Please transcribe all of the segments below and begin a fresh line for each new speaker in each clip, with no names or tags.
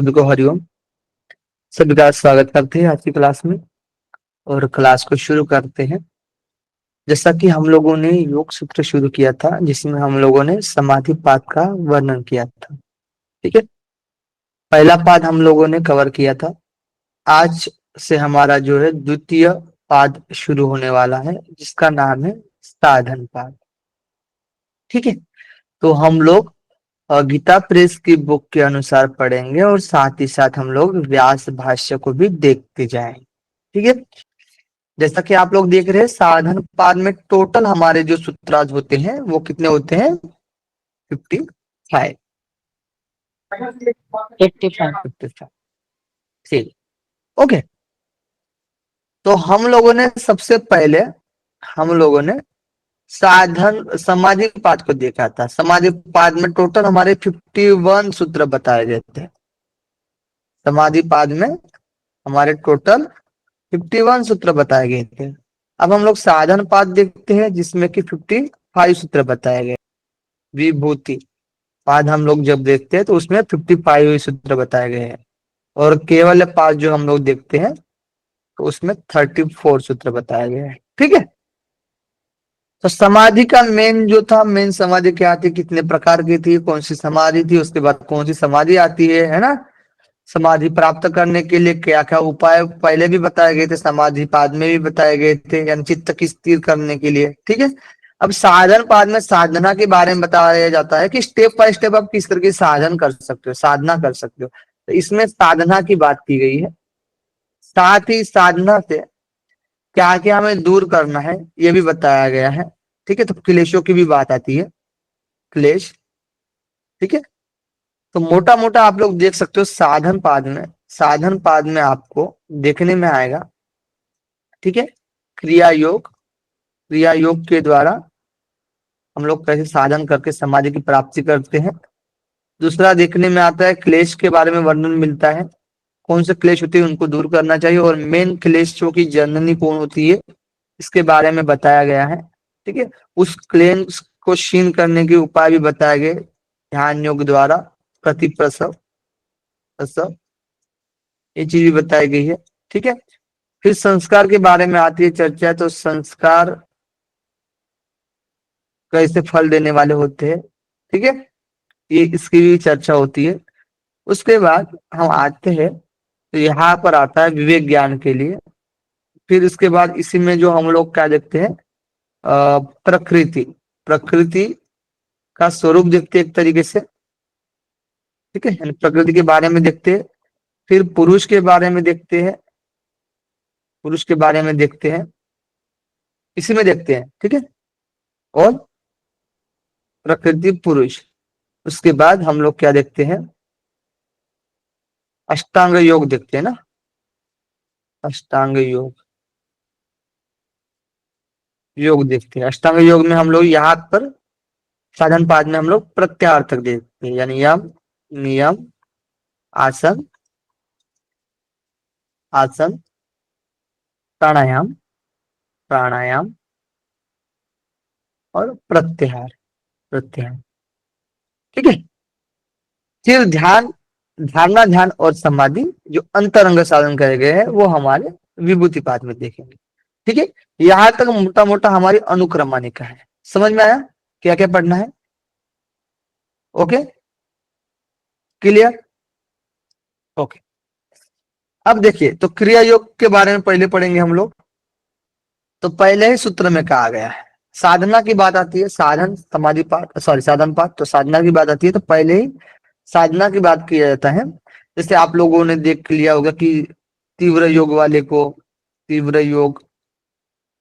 सभी को हरिओम। सभी का स्वागत करते हैं आज की क्लास में और क्लास को शुरू करते हैं। जैसा कि हम लोगों ने योग सूत्र शुरू किया था जिसमें हम लोगों ने समाधि पाद का वर्णन किया था। ठीक है, पहला पाद हम लोगों ने कवर किया था। आज से हमारा जो है द्वितीय पाद शुरू होने वाला है जिसका नाम है साधन पाद। ठीक है, तो हम लोग गीता प्रेस की बुक के अनुसार पढ़ेंगे और साथ ही साथ हम लोग व्यास भाष्य को भी देखते जाएंगे। ठीक है, जैसा कि आप लोग देख रहे हैं साधन पाद में टोटल हमारे जो सूत्रार्थ होते हैं वो कितने होते हैं? 55। 55। ठीक, ओके। तो हम लोगों ने सबसे पहले हम लोगों ने साधन समाधि पाद को देखा था। समाधि पाद में टोटल हमारे 51 सूत्र बताए गए थे। समाधि पाद में हमारे टोटल 51 सूत्र बताए गए थे। अब हम लोग साधन पाद देखते हैं जिसमें कि 55 सूत्र बताए गए। विभूति पाद हम लोग जब देखते हैं तो उसमें 55 सूत्र बताए गए हैं और केवल पाद जो हम लोग देखते हैं तो उसमें 34 सूत्र बताए गए हैं। ठीक है, तो समाधि का मेन जो था, मेन समाधि क्या थी, कितने प्रकार की थी, कौन सी समाधि थी, उसके बाद कौन सी समाधि आती है ना। समाधि प्राप्त करने के लिए क्या क्या उपाय पहले भी बताए गए थे, समाधि पाद में भी बताए गए थे, यानी चित्त की स्थिर करने के लिए। ठीक है, अब साधन पाद में साधना के बारे में बताया जाता है कि स्टेप बाय स्टेप आप किस तरह की साधन कर सकते हो, साधना कर सकते हो। तो इसमें साधना की बात की गई है। साथ ही साधना से क्या क्या हमें दूर करना है ये भी बताया गया है। ठीक है, तो क्लेशों की भी बात आती है, क्लेश। ठीक है, तो मोटा मोटा आप लोग देख सकते हो साधन पाद में आपको देखने में आएगा। ठीक है, क्रिया योग के द्वारा हम लोग कैसे साधन करके समाधि की प्राप्ति करते हैं। दूसरा देखने में आता है क्लेश के बारे में वर्णन मिलता है, कौन से क्लेश होते हैं उनको दूर करना चाहिए और मेन क्लेशों की जननी कौन होती है इसके बारे में बताया गया है। ठीक है, उस क्लेश को क्षीण करने के उपाय भी बताए गए ध्यान योग द्वारा, प्रति प्रसव प्रसव, ये चीज भी बताई गई है। ठीक है, फिर संस्कार के बारे में आती है चर्चा, तो संस्कार कैसे फल देने वाले होते हैं। ठीक है, ये इसकी भी चर्चा होती है। उसके बाद हम आते हैं तो यहाँ पर आता है विवेक ज्ञान के लिए। फिर इसके बाद इसी में जो हम लोग क्या देखते हैं, प्रकृति प्रकृति का स्वरूप देखते हैं एक तरीके से। ठीक है, यानी प्रकृति के बारे में देखते हैं। फिर पुरुष के बारे में देखते हैं, पुरुष के बारे में देखते हैं, इसी में देखते हैं। ठीक है, और प्रकृति पुरुष। उसके बाद हम लोग क्या देखते हैं, अष्टांग योग देखते हैं ना, अष्टांग योग देखते हैं। अष्टांग योग में हम लोग यहाँ पर साधन पाद में हम लोग प्रत्याहार तक देखते हैं, यानी यम नियम आसन आसन प्राणायाम प्राणायाम और प्रत्याहार प्रत्याहार। ठीक है, फिर धारणा ध्यान और समाधि जो अंतरंग साधन करे गए हैं वो हमारे विभूति पाद में देखेंगे। ठीक है, यहां तक मोटा मोटा हमारी अनुक्रमणिका है। समझ में आया क्या क्या पढ़ना है? Okay, clear? ओके, अब देखिए तो क्रिया योग के बारे में पहले पढ़ेंगे हम लोग। तो पहले ही सूत्र में कहा गया है, साधना की बात आती है, साधन समाधि पाठ सॉरी साधन पाठ, तो साधना की बात आती है तो पहले ही साधना की बात किया जाता है। जैसे आप लोगों ने देख लिया होगा कि तीव्र योग वाले को तीव्र योग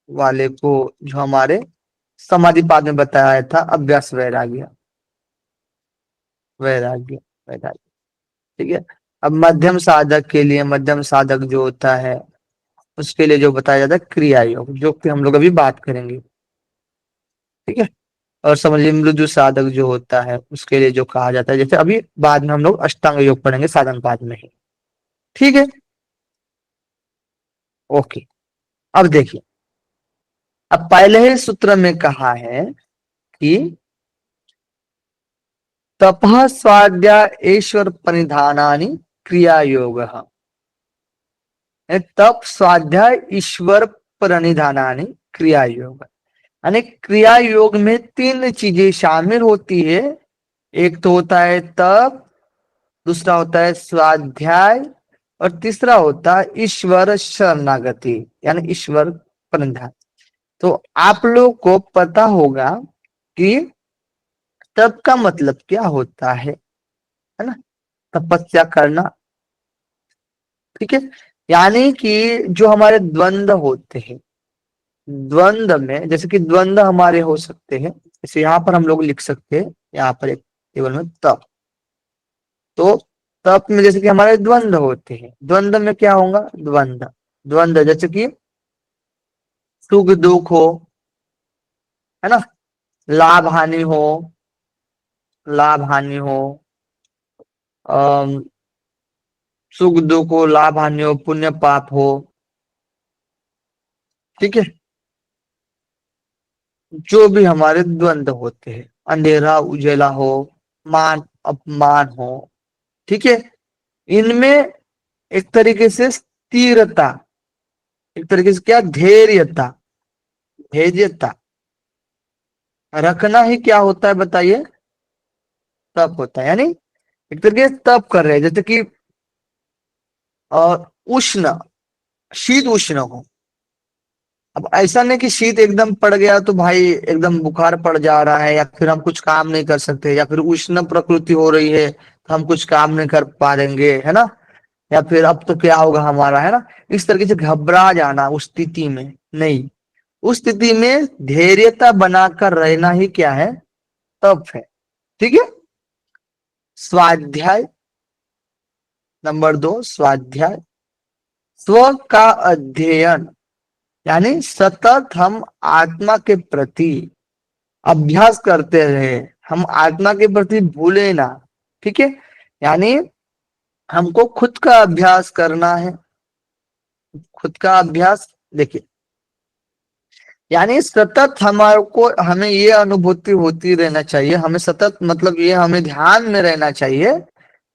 वाले को जो हमारे समाधि पाद में बताया था, अभ्यास वैराग्य वैराग्य वैराग्य। ठीक है, अब मध्यम साधक के लिए, मध्यम साधक जो होता है उसके लिए जो बताया जाता है क्रिया योग, जो कि हम लोग अभी बात करेंगे। ठीक है, और समझिए मृदु साधक जो होता है उसके लिए जो कहा जाता है, जैसे अभी बाद में हम लोग अष्टांग योग पढ़ेंगे साधन पाद में ही। ठीक है, ओके। अब देखिए, अब पहले ही सूत्र में कहा है कि तपः स्वाध्याय ईश्वर परिधानानि क्रिया योग। तप स्वाध्याय ईश्वर प्रणिधानानि क्रिया योग। यानी क्रिया योग में तीन चीजें शामिल होती है। एक तो होता है तप, दूसरा होता है स्वाध्याय, और तीसरा होता है ईश्वर शरणागति, यानी ईश्वर प्रणिधान। तो आप लोग को पता होगा कि तप का मतलब क्या होता है ना? तपस्या करना, ठीक है। यानी कि जो हमारे द्वंद्व होते हैं, द्वंद्व में जैसे कि द्वंद्व हमारे हो सकते हैं, जैसे यहाँ पर हम लोग लिख सकते हैं, यहाँ पर एक टेबल में तप। तो तप में जैसे कि हमारे द्वंद्व होते हैं, द्वंद्व में क्या होगा? द्वंद्व, द्वंद्व जैसे कि सुख दुख हो, है ना, लाभ हानि हो, लाभ हानि हो, अम, सुख दुख हो, लाभ हानि हो, पुण्य पाप हो, ठीक है। जो भी हमारे द्वंद्व होते हैं, अंधेरा उजेला हो, मान अपमान हो, ठीक है, इनमें एक तरीके से स्थिरता, एक तरीके से क्या, धैर्यता, धैर्यता रखना ही क्या होता है बताइए? तप होता है। यानी एक तरीके से तप कर रहे हैं, जैसे कि उष्ण, शीत उष्ण हो। अब ऐसा नहीं कि शीत एकदम पड़ गया तो भाई एकदम बुखार पड़ जा रहा है, या फिर हम कुछ काम नहीं कर सकते, या फिर उष्ण प्रकृति हो रही है तो हम कुछ काम नहीं कर पाएंगे, है ना, या फिर अब तो क्या होगा हमारा, है ना, इस तरीके से घबरा जाना उस स्थिति में नहीं। उस स्थिति में धैर्यता बनाकर रहना ही क्या है? तप है, ठीक है। स्वाध्याय, नंबर 2 स्वाध्याय, स्व का अध्ययन, यानी सतत हम आत्मा के प्रति अभ्यास करते रहे, हम आत्मा के प्रति भूले ना, ठीक है। यानी हमको खुद का अभ्यास करना है, खुद का अभ्यास। देखिए, यानी सतत हमारे को, हमें ये अनुभूति होती रहना चाहिए, हमें सतत मतलब ये हमें ध्यान में रहना चाहिए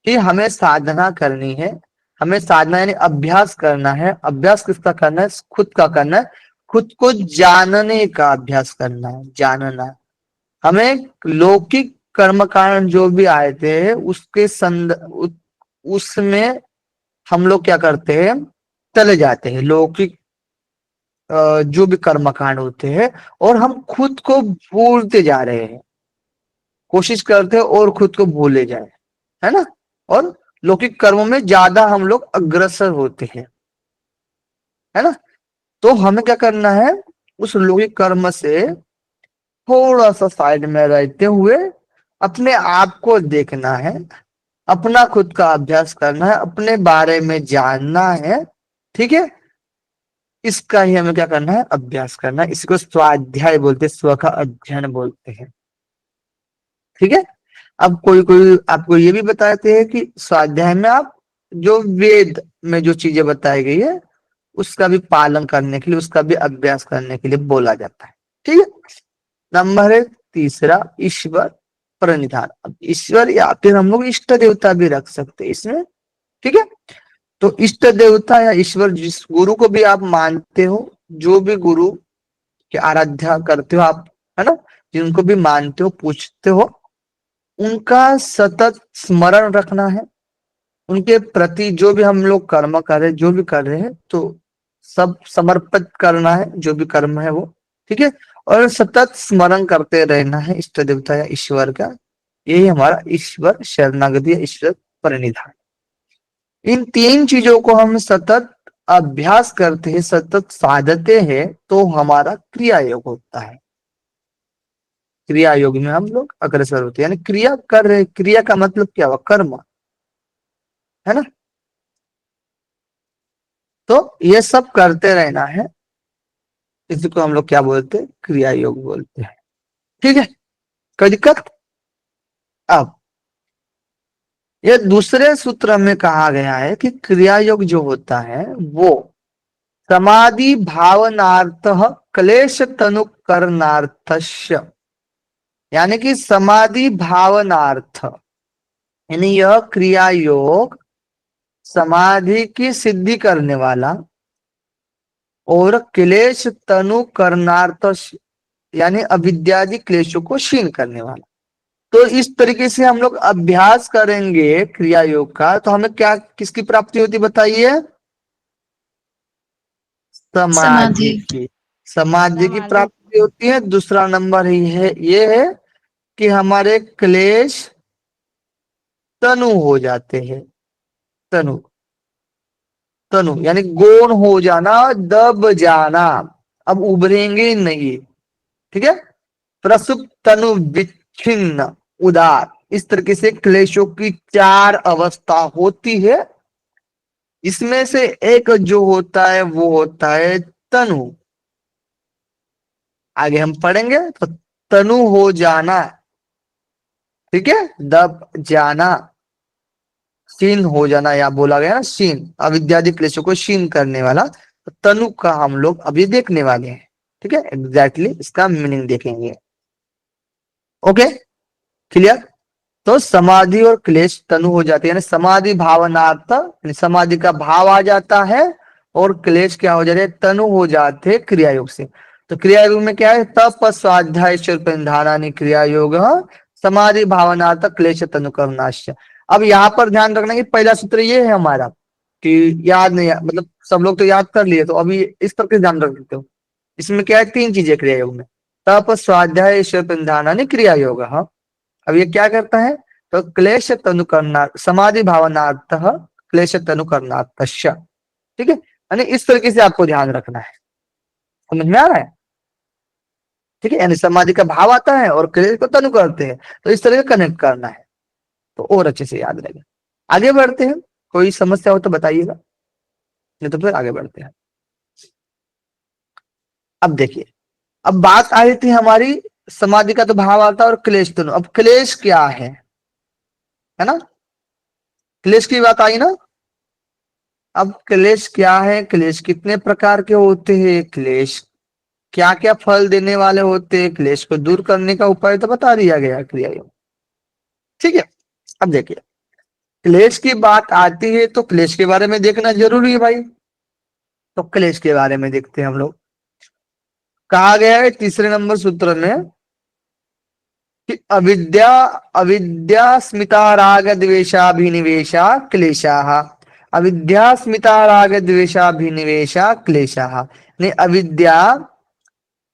कि हमें साधना करनी है, हमें साधना यानी अभ्यास करना है। अभ्यास किसका करना है? खुद का करना है, खुद को जानने का अभ्यास करना है, जानना। हमें लौकिक कर्म कारण जो भी आए थे उसके उसमें हम लोग क्या करते हैं? चले जाते हैं लौकिक जो भी कर्मकांड होते हैं, और हम खुद को भूलते जा रहे हैं, कोशिश करते हैं और खुद को भूले जाए, है ना, और लौकिक कर्मों में ज्यादा हम लोग अग्रसर होते हैं, है ना। तो हमें क्या करना है? उस लौकिक कर्म से थोड़ा सा साइड में रहते हुए अपने आप को देखना है, अपना खुद का अभ्यास करना है, अपने बारे में जानना है, ठीक है। इसका ही हमें क्या करना है? अभ्यास करना है। इसको स्वाध्याय बोलते हैं, स्व का अध्ययन बोलते हैं, ठीक है। अब कोई कोई आपको ये भी बताते हैं कि स्वाध्याय में आप जो वेद में जो चीजें बताई गई है उसका भी पालन करने के लिए, उसका भी अभ्यास करने के लिए बोला जाता है, ठीक है। नंबर है तीसरा, ईश्वर प्रणिधान। अब ईश्वर या फिर हम लोग इष्ट देवता भी रख सकते हैं इसमें, ठीक है। तो इष्ट देवता या ईश्वर, जिस गुरु को भी आप मानते हो, जो भी गुरु की आराध्या करते हो आप, है ना, जिनको भी मानते हो पूछते हो, उनका सतत स्मरण रखना है। उनके प्रति जो भी हम लोग कर्म कर रहे हैं, जो भी कर रहे हैं, तो सब समर्पित करना है, जो भी कर्म है वो, ठीक है। और सतत स्मरण करते रहना है इष्ट देवता या ईश्वर का। यही हमारा ईश्वर शरणागति या ईश्वर परिनिधान। इन तीन चीजों को हम सतत अभ्यास करते हैं, सतत साधते हैं, तो हमारा क्रिया योग होता है। क्रिया योग में हम लोग अग्रसर होते हैं, यानी क्रिया कर रहे, क्रिया का मतलब क्या हुआ? कर्म, है ना। तो ये सब करते रहना है, इसको हम लोग क्या बोलते हैं? क्रिया योग बोलते हैं, ठीक है। कोई दिक्कत? अब ये दूसरे सूत्र में कहा गया है कि क्रिया योग जो होता है वो समाधि भावनार्थ क्लेश तनु करनार्थस्य, यानी कि समाधि भावनार्थ, यानी यह क्रिया योग समाधि की सिद्धि करने वाला और क्लेश तनु करनार्थ, यानी अविद्यादि क्लेशों को क्षीण करने वाला। तो इस तरीके से हम लोग अभ्यास करेंगे क्रिया योग का, तो हमें क्या किसकी प्राप्ति होती बताइए?
समाधि।
समाधि की। समाधि की
समाधि।
प्राप्ति होती है। दूसरा नंबर ही है ये है कि हमारे क्लेश तनु हो जाते हैं। तनु, तनु यानी गौण हो जाना, दब जाना, अब उभरेंगे नहीं। ठीक है। प्रसुप्त तनु विच्छिन्न उदार, इस तरीके से क्लेशों की चार अवस्था होती है। इसमें से एक जो होता है वो होता है तनु। आगे हम पढ़ेंगे तो तनु हो जाना, ठीक है, दब जाना, क्षीण हो जाना, या बोला गया ना क्षीण, अविद्यादि क्लेशों को क्षीण करने वाला। तो तनु का हम लोग अभी देखने वाले हैं। ठीक है, एग्जैक्टली इसका मीनिंग देखेंगे। Okay, clear. तो समाधि और क्लेश तनु हो जाती है, यानी समाधि भावनार्थ, यानी समाधि का भाव आ जाता है, और क्लेश क्या हो जाते हैं? तनु हो जाते हैं क्रिया योग से। तो क्रिया योग में क्या है? तप स्वाध्याय धारानी क्रिया योग समाधि भावनार्थ क्लेश तनु करनाश्य। अब यहाँ पर ध्यान रखना कि पहला सूत्र ये है हमारा, कि याद नहीं, मतलब सब लोग तो याद कर लिए, तो अभी इस पर ध्यान रख देते हो। इसमें क्या है? तीन चीजें क्रिया योग में, तप स्वाध्याय धारानी क्रिया योग। हाँ, अब ये क्या करता है? तो क्लेश तनु करना समाधि भावनार्थ क्लेश तनु करनार्थ, ठीक है, यानी इस तरीके से आपको ध्यान रखना है। समझ में आ रहा है? ठीक है, यानी समाधि का भाव आता है और क्लेश को तनु करते हैं, तो इस तरह से कनेक्ट करना है, तो और अच्छे से याद रहेगा। आगे बढ़ते हैं, कोई समस्या हो तो बताइएगा, नहीं तो फिर आगे बढ़ते हैं। अब देखिए, अब बात आई थी हमारी समाधि का तो भाव आता है और क्लेश तनु। अब क्लेश क्या है ना? क्लेश की बात आई ना। अब क्लेश क्या है? क्लेश कितने प्रकार के होते हैं? क्लेश क्या क्या फल देने वाले होते हैं? क्लेश को दूर करने का उपाय तो बता दिया गया क्रिया योग। ठीक है, अब देखिए, क्लेश की बात आती है तो क्लेश के बारे में देखना जरूरी है भाई। तो क्लेश के बारे में देखते हैं हम लोग। कहा गया है तीसरे नंबर सूत्र में कि अविद्या अविद्या स्मिता राग द्वेषाभिनिवेशा क्लेशा। अविद्या स्मिता राग द्वेषाभिनिवेशा क्लेशा, ने अविद्या,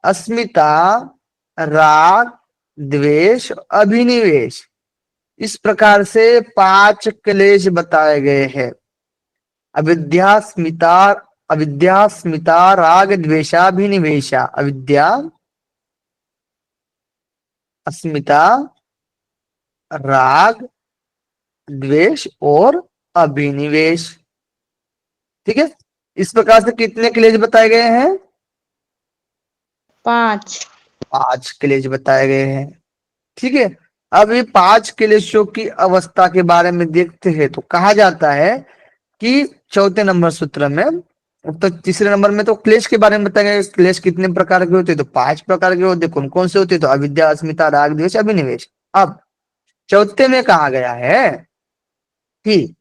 अस्मिता, राग, द्वेष, अभिनिवेश, इस प्रकार से पांच क्लेश बताए गए हैं। अविद्या स्मिता, अविद्या स्मिता राग द्वेषाभिनिवेशा, अविद्या, अस्मिता, राग, द्वेष और अभिनिवेश। ठीक है, इस प्रकार से कितने क्लेश बताए गए हैं?
5।
पांच क्लेश बताए गए हैं। ठीक है, अब ये पांच क्लेशों की अवस्था के बारे में देखते हैं, तो कहा जाता है कि चौथे नंबर सूत्र में, तो तीसरे नंबर में तो क्लेश के बारे में बताया गया, क्लेश कितने प्रकार के होते हैं? तो पांच प्रकार के होते हैं। कौन कौन से होते हैं? तो अविद्या, अस्मिता, राग, द्वेष, अभिनिवेश। अब चौथे में कहा गया है कि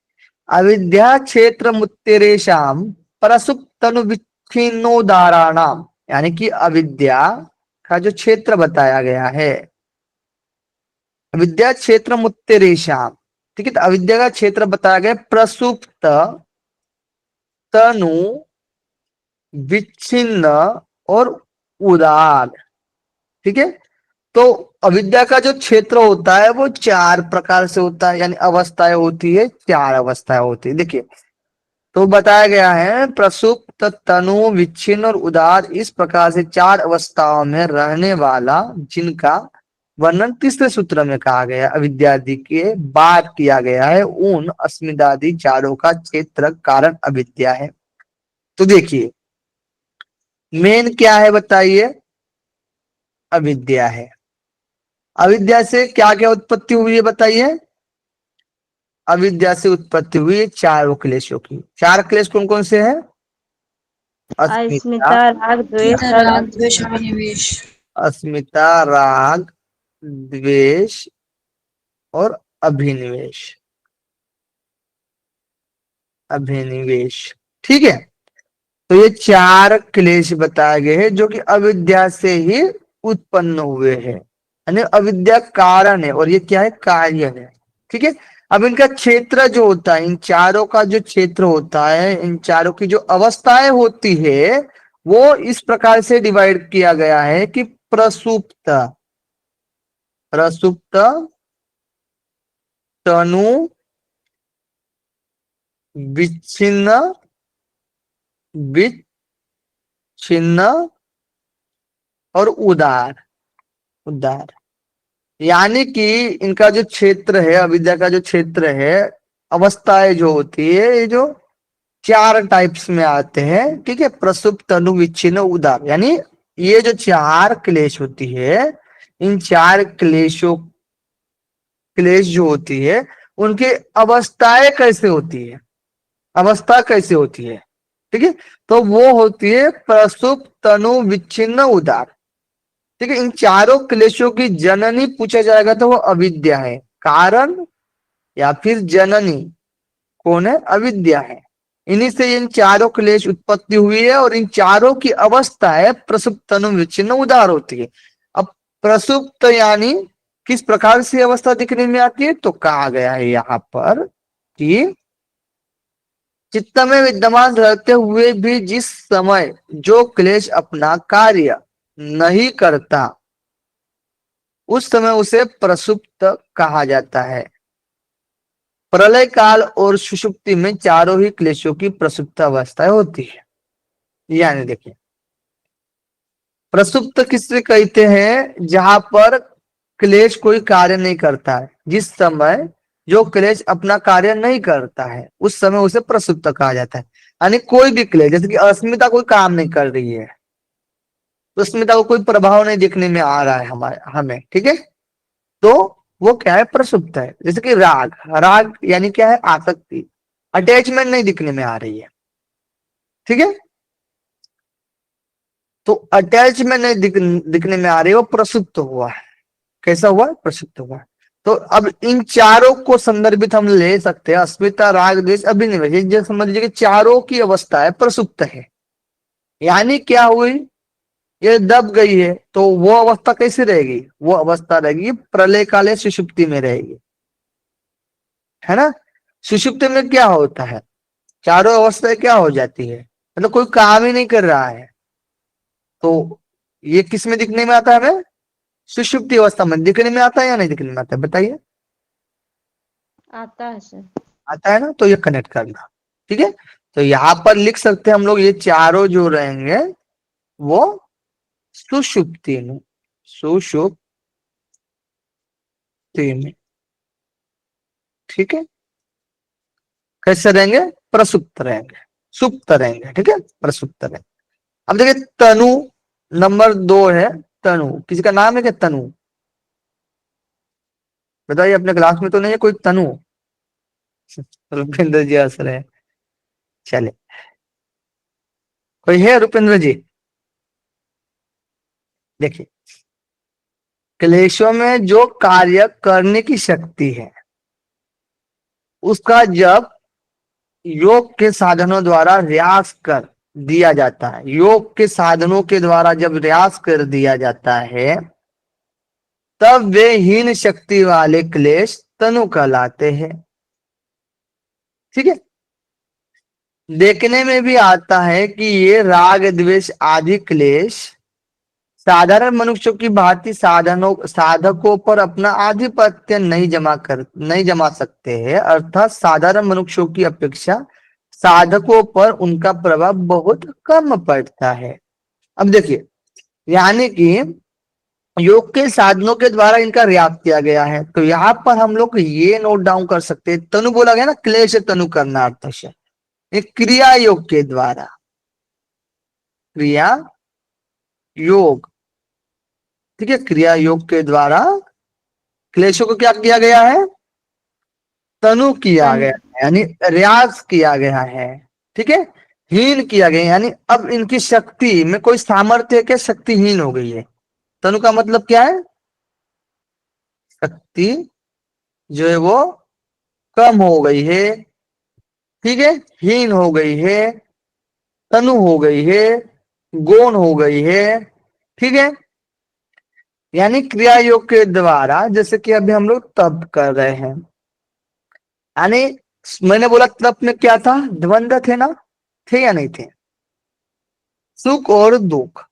अविद्या क्षेत्र मुत्तेरेशाम परसुप्त तनु विच्छिन्नोदाराणाम, यानी कि अविद्या का जो क्षेत्र बताया गया है, अविद्या क्षेत्र मुत्तेरेशाम, ठीक है, तो अविद्या का क्षेत्र बताया गया प्रसुप्त तनु विच्छिन्न और उदार। ठीक है, तो अविद्या का जो क्षेत्र होता है वो चार प्रकार से होता है, यानी अवस्थाएं होती है, चार अवस्थाएं होती है। देखिए, तो बताया गया है प्रसुप्त तनु विच्छिन्न और उदार, इस प्रकार से चार अवस्थाओं में रहने वाला, जिनका वर्णन तीसरे सूत्र में कहा गया, अविद्यादि के बाद किया गया है, उन अस्मिदादि चारों का क्षेत्र कारण अविद्या है। तो देखिए, मेन क्या है बताइए? अविद्या है। अविद्या से क्या क्या उत्पत्ति हुई है बताइए? अविद्या से उत्पत्ति हुई है चारों क्लेशों की। चार क्लेश कौन कौन से हैं? अस्मिता,
अस्मिता, राग, द्वेष
अस्मिता,
और
राग, द्वेष,
अभिनिवेश।
अभिनिवेश।
अस्मिता, राग, द्वेष और अभिनिवेश। अभिनिवेश। ठीक है, तो ये चार क्लेश बताए गए हैं जो कि अविद्या से ही उत्पन्न हुए हैं, यानी अविद्या कारण है और ये क्या है, कार्य है। ठीक है, अब इनका क्षेत्र जो होता है, इन चारों का जो क्षेत्र होता है, इन चारों की जो अवस्थाएं होती है, वो इस प्रकार से डिवाइड किया गया है कि प्रसुप्त, प्रसुप्त, तनु, विच्छिन्न, विच्छिन्न और उदार, उदार। यानी कि इनका जो क्षेत्र है, अविद्या का जो क्षेत्र है, अवस्थाएं जो होती है, ये जो चार टाइप्स में आते हैं। ठीक है, प्रसुप्त, तनु, विच्छिन्न, उदार। यानी ये जो चार क्लेश होती है, इन चार क्लेशों, क्लेश जो होती है, उनकी अवस्थाएं कैसे होती है, अवस्था कैसे होती है। ठीक है, तो वो होती है प्रसुप्त, तनु, विच्छिन्न, उदार। ठीक है, इन चारों क्लेशों की जननी पूछा जाएगा तो वो अविद्या है। कारण या फिर जननी कौन है, अविद्या है। इन्हीं से इन चारों क्लेश उत्पत्ति हुई है और इन चारों की अवस्था है प्रसुप्त, तनु, विच्छिन्न, उदार होती है। अब प्रसुप्त यानी किस प्रकार से अवस्था दिखने में आती है, तो कहा गया है यहाँ पर कि चित्त में विद्यमान रहते हुए भी जिस समय जो क्लेश अपना कार्य नहीं करता, उस समय उसे प्रसुप्त कहा जाता है। प्रलय काल और सुषुप्ति में चारों ही क्लेशों की प्रसुप्त अवस्थाएं होती है। यानी देखिए, प्रसुप्त किससे कहते हैं, जहां पर क्लेश कोई कार्य नहीं करता है, जिस समय जो क्लेश अपना कार्य नहीं करता है, उस समय उसे प्रसुप्त कहा जाता है। यानी कोई भी क्लेश, जैसे कि अस्मिता कोई काम नहीं कर रही है, तो अस्मिता को कोई प्रभाव नहीं दिखने में आ रहा है हमारे हमें। ठीक है, तो वो क्या है, प्रसुप्त है। जैसे कि राग, राग यानी क्या है, आसक्ति, अटैचमेंट नहीं दिखने में आ रही है। ठीक है, तो अटैचमेंट नहीं दिखने में आ रही है, वो प्रसुप्त हुआ है। कैसा हुआ, प्रसुप्त हुआ है। तो अब इन चारों को संदर्भित हम ले सकते हैं, अस्मिता, राग, द्वेष, अभिनिवेश। जैसे समझ लीजिए कि चारों की अवस्था है प्रसुप्त है। यानी क्या हुई, ये दब गई है, तो वो अवस्था कैसी रहेगी, वो अवस्था रहेगी प्रलय काल सुषुप्ति में रहेगी, है ना। सुषुप्ति में क्या होता है, चारों अवस्थाएं क्या हो जाती है, मतलब कोई काम ही नहीं कर रहा है। तो ये किस में दिखने में आता है हमें, सुषुप्ति अवस्था में दिखने में आता है या नहीं दिखने में आता है, बताइए।
आता है सर।
आता है ना, तो ये कनेक्ट करना। ठीक है, तो यहां पर लिख सकते हैं हम लोग, ये चारों जो रहेंगे वो सुषुप्ति में, सुषुप्ति में। ठीक है, कैसे रहेंगे, प्रसुप्त रहेंगे, सुप्त रहेंगे। ठीक है, प्रसुप्त रहेंगे। अब देखिए तनु नंबर 2 है। तनु, किसी का नाम है क्या, तनु, बताइए। अपने क्लास में तो नहीं है कोई तनु, रुपेंद्र जी हंस रहे हैं, चले, कोई है रुपेंद्र जी। देखिए, क्लेशों में जो कार्य करने की शक्ति है, उसका जब योग के साधनों द्वारा र्यास कर दिया जाता है, योग के साधनों के द्वारा जब र्यास कर दिया जाता है, तब वे हीन शक्ति वाले क्लेश तनु कहलाते हैं। ठीक है, देखने में भी आता है कि ये राग, द्वेष आदि क्लेश साधारण मनुष्यों की भांति साधनों, साधकों पर अपना आधिपत्य नहीं जमा सकते हैं। अर्थात साधारण मनुष्यों की अपेक्षा साधकों पर उनका प्रभाव बहुत कम पड़ता है। अब देखिए, यानी कि योग के साधनों के द्वारा इनका रियाज किया गया है, तो यहाँ पर हम लोग ये नोट डाउन कर सकते हैं, तनु बोला गया ना, क्लेश तनु करना अर्थ से, ये क्रिया योग के द्वारा, क्रिया योग। ठीक है, क्रिया योग के द्वारा क्लेशों को क्या किया गया है, तनु किया
तनु।
गया है, यानी रियाज किया गया है। ठीक है, हीन किया गया, यानी अब इनकी शक्ति में कोई सामर्थ्य के शक्तिहीन हो गई है। तनु का मतलब क्या है, शक्ति जो है वो कम हो गई है। ठीक है, हीन हो गई है, तनु हो गई है, गौण हो गई है। ठीक है, यानी क्रिया योग के द्वारा, जैसे कि अभी हम लोग तप कर रहे हैं, यानी मैंने बोला तप में क्या था, द्वंद्व थे ना, थे या नहीं थे, सुख और दुख।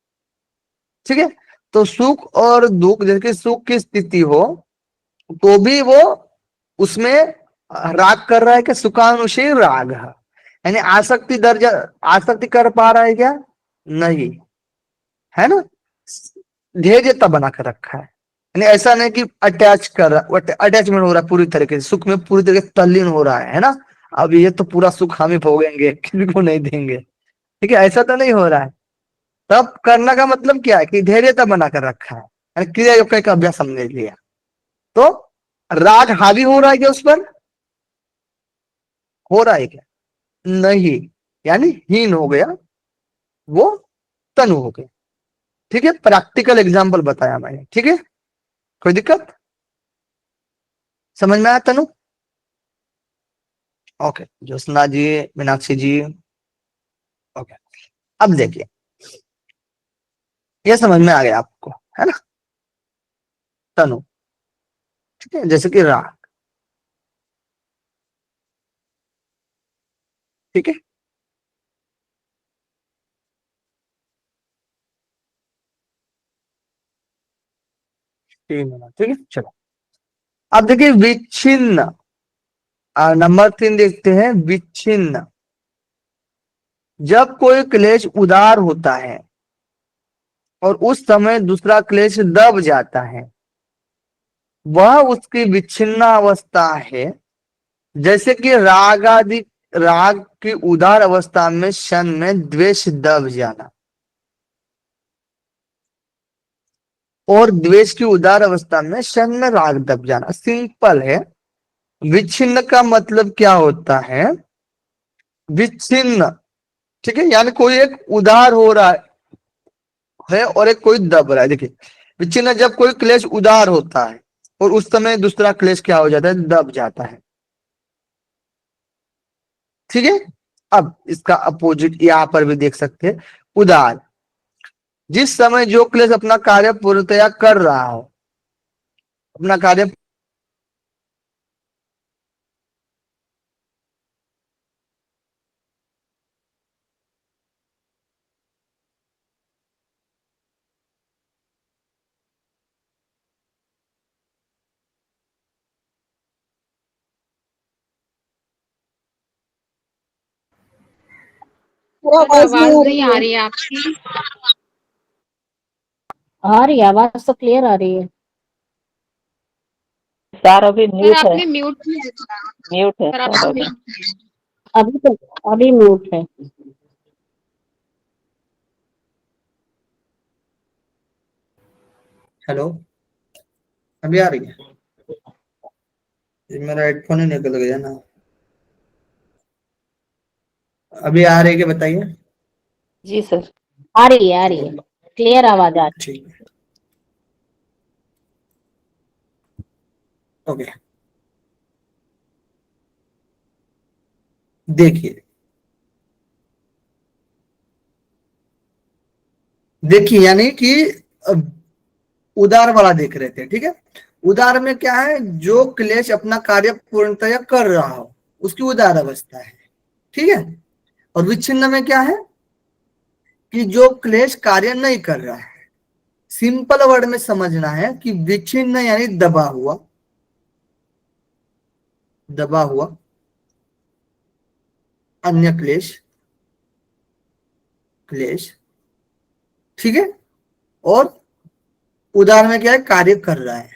ठीक है, तो सुख और दुख, जैसे सुख की स्थिति हो तो भी वो उसमें राग कर रहा है कि सुखानुशील राग है, यानी आसक्ति दर्जा, आसक्ति कर पा रहा है क्या, नहीं, है ना, धैर्यता बना कर रखा है, यानी ऐसा नहीं कि अटैच कर रहा, अटैचमेंट हो रहा है पूरी तरीके से, सुख में पूरी तरीके से तल्लीन हो रहा है ना, अब ये तो पूरा सुख हम ही भोगेंगे, किसी को नहीं देंगे। ठीक है, ऐसा तो नहीं हो रहा है। तब करना का मतलब क्या है कि धैर्यता बना कर रखा है, यानी क्रिया योग का एक अभ्यास समझ लिया। तो राग हावी हो रहा है क्या उस पर, हो रहा है क्या, नहीं, यानी हीन हो गया, वो तनु हो गया। ठीक है, प्रैक्टिकल एग्जांपल बताया मैंने। ठीक है, कोई दिक्कत, समझ में आया तनु? ओके, ज्योत्सना जी, मीनाक्षी जी, ओके, अब देखिए, ये समझ में आ गया आपको, है ना, तनु। ठीक है, जैसे कि राग। ठीक है, 3 मिनट, ठीक है, चलो। अब देखिए विच्छिन्न, नंबर 3 देखते हैं, विच्छिन्न। जब कोई क्लेश उदार होता है और उस समय दूसरा क्लेश दब जाता है, वह उसकी विच्छिन्न अवस्था है। जैसे कि राग आदि, राग की उदार अवस्था में क्षण में द्वेष दब जाना, और द्वेष की उदार अवस्था में क्षण में राग दब जाना, सिंपल है। विच्छिन्न का मतलब क्या होता है, विच्छिन्न, ठीक है, यानी कोई एक उदार हो रहा है और एक कोई दब रहा है। देखिए, विच्छिन्न जब कोई क्लेश उदार होता है और उस समय दूसरा क्लेश क्या हो जाता है, दब जाता है। ठीक है, अब इसका अपोजिट यहां पर भी देख सकते हैं, उदार, जिस समय जो क्लेश अपना कार्य पूर्णतया कर रहा हो, अपना कार्य,
मेरा
सर
आवाज नहीं
आवाज
आ
नहीं
रही
आ
है?
रही है आपकी।
आ रही है, आवाज तो क्लियर आ रही है।
सर अभी
सर
म्यूट है,
आपने म्यूट किया था।
म्यूट है
सर
सर
आपने
अभी।
म्यूट किया है।
अभी तो, अभी म्यूट है।
हेलो, अभी आ रही है? ये मेरा हेडफोन ही निकल गया ना, अभी आ रही है क्या बताइए?
जी सर।
आ रही है, आ रही है, क्लियर आवाज आ रही
ठीक है, ओके, देखिए, देखिए यानी कि उदार वाला देख रहे थे। ठीक है, उदार में क्या है, जो क्लेश अपना कार्य पूर्णतया कर रहा हो उसकी उदार अवस्था है। ठीक है, और विच्छिन्न में क्या है कि जो क्लेश कार्य नहीं कर रहा है। सिंपल वर्ड में समझना है कि विच्छिन्न यानी दबा हुआ, दबा हुआ, अन्य क्लेश, क्लेश। ठीक है, और उदार में क्या है, कार्य कर रहा है।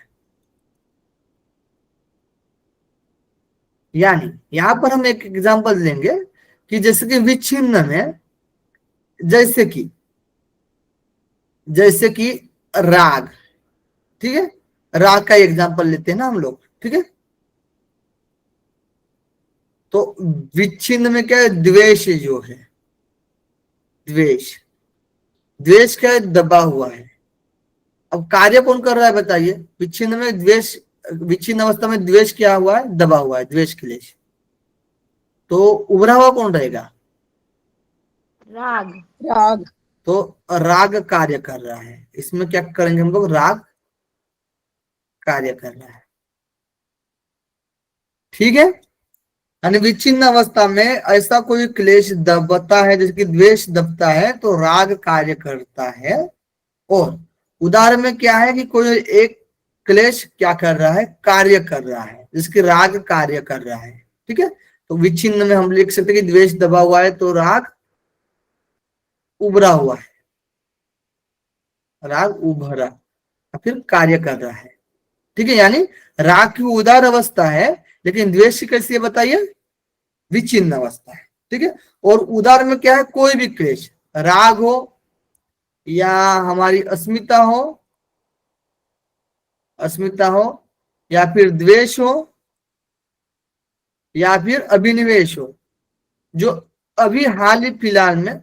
यानी यहां पर हम एक एग्जांपल लेंगे कि जैसे कि विच्छिन्न में, जैसे कि, जैसे कि राग। ठीक है, राग का एग्जांपल लेते हैं ना हम लोग। ठीक है, तो विच्छिन्न में क्या है, द्वेष जो है, द्वेष, द्वेष क्या है, दबा हुआ है। अब कार्य कौन कर रहा है बताइए, विच्छिन्न में द्वेष, विच्छिन्न अवस्था में द्वेष क्या हुआ है, दबा हुआ है, द्वेष क्लेश। तो उभरा हुआ कौन रहेगा?
राग।
राग।
तो राग कार्य कर रहा है, इसमें क्या करेंगे हम लोग? राग कार्य कर रहा है, ठीक है। यानी विच्छिन्न अवस्था में ऐसा कोई क्लेश दबता है, जैसे कि द्वेष दबता है, तो राग कार्य करता है। और उदाहरण में क्या है कि कोई एक क्लेश क्या कर रहा है? कार्य कर रहा है, जिसके राग कार्य कर रहा है, ठीक है। तो विच्छिन्न में हम लिख सकते हैं कि द्वेष दबा हुआ है तो राग उभरा हुआ है, राग उभरा या फिर कार्य कर रहा है, ठीक है। यानी राग की उदार अवस्था है, लेकिन द्वेष की कैसी है बताइए? विच्छिन्न अवस्था है, ठीक है। और उदार में क्या है? कोई भी क्लेश, राग हो या हमारी अस्मिता हो या फिर द्वेष हो या फिर अभिनिवेश हो, जो अभी हाल ही फिलहाल में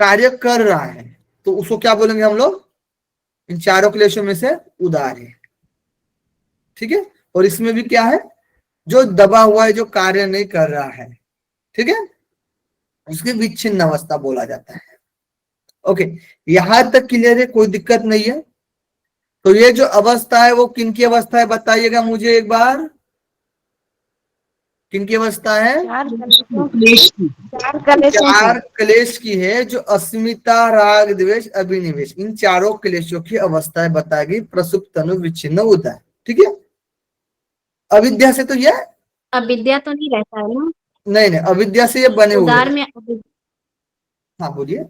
कार्य कर रहा है, तो उसको क्या बोलेंगे हम लोग? इन चारों क्लेशों में से उदार है, ठीक है। और इसमें भी क्या है? जो दबा हुआ है, जो कार्य नहीं कर रहा है, ठीक है, उसकी विच्छिन्न अवस्था बोला जाता है। ओके, यहां तक क्लियर है? कोई दिक्कत नहीं है? तो ये जो अवस्था है वो किनकी अवस्था है बताइएगा मुझे एक बार, किनकी अवस्था है? चार क्लेश की है, जो अस्मिता, राग, द्वेष, अभिनिवेश, इन चारों क्लेशों की अवस्थाएं बताएगी प्रसुप्त, तनु, विच्छिन्न, उदार, ठीक है। अविद्या से तो ये
अविद्या तो नहीं रहता है ना?
नहीं, अविद्या से ये बने हुए
उदार
हैं।
में
हाँ बोलिए,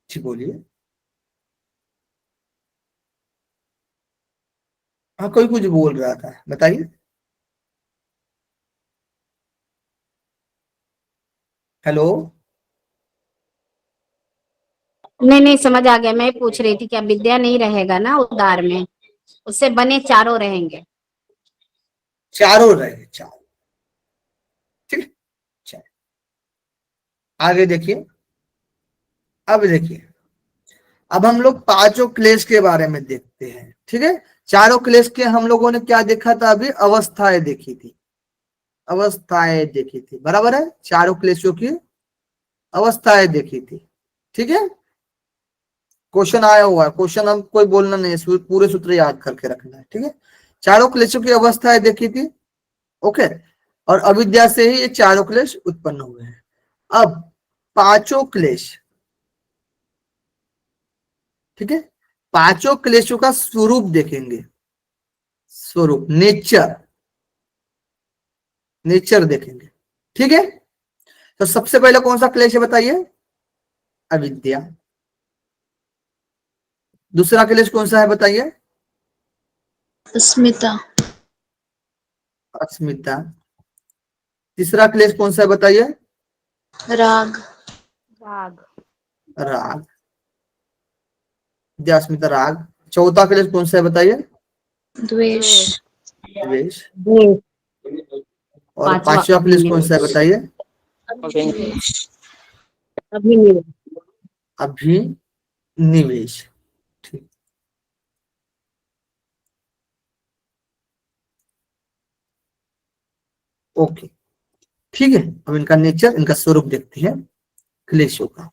जी बोलिए। हाँ कोई कुछ बोल रहा था, बताइए। हेलो।
नहीं समझ आ गया। मैं पूछ रही थी कि अविद्या नहीं रहेगा ना उदार में, उससे बने चारों रहेंगे।
चारों रहे, चारों, ठीक है। चलिए आगे देखिए। अब देखिए, अब हम लोग पांचों क्लेश के बारे में देखते हैं, ठीक है। चारों क्लेश के हम लोगों ने क्या देखा था? अभी अवस्थाएं देखी थी, अवस्थाएं देखी थी, बराबर है। चारों क्लेशों की अवस्थाएं देखी थी, ठीक है। क्वेश्चन आया हुआ है, क्वेश्चन हम कोई बोलना नहीं है, पूरे सूत्र याद करके रखना है, ठीक है। चारों क्लेशों की अवस्थाएं देखी थी, ओके। और अविद्या से ही ये चारों क्लेश उत्पन्न हुए हैं। अब पांचों क्लेश, ठीक है, पांचों क्लेशों का स्वरूप देखेंगे, स्वरूप, नेचर, नेचर देखेंगे, ठीक है। तो सबसे पहले कौन सा क्लेश है बताइए? अविद्या। दूसरा क्लेश कौन सा है बताइए?
अस्मिता।
अस्मिता। तीसरा क्लेश कौन सा है बताइए?
राग।
राग।
राग, अस्मिता, राग। चौथा क्लेश कौन सा है बताइए?
द्वेष।
द्वेष। और
पांचवा
पांचवा क्लेश कौन सा है बताइए?
अभिनिवेश।
अभिनिवेश, ठीक। ओके, ठीक है। अब इनका नेचर, इनका स्वरूप देखते हैं क्लेशों का।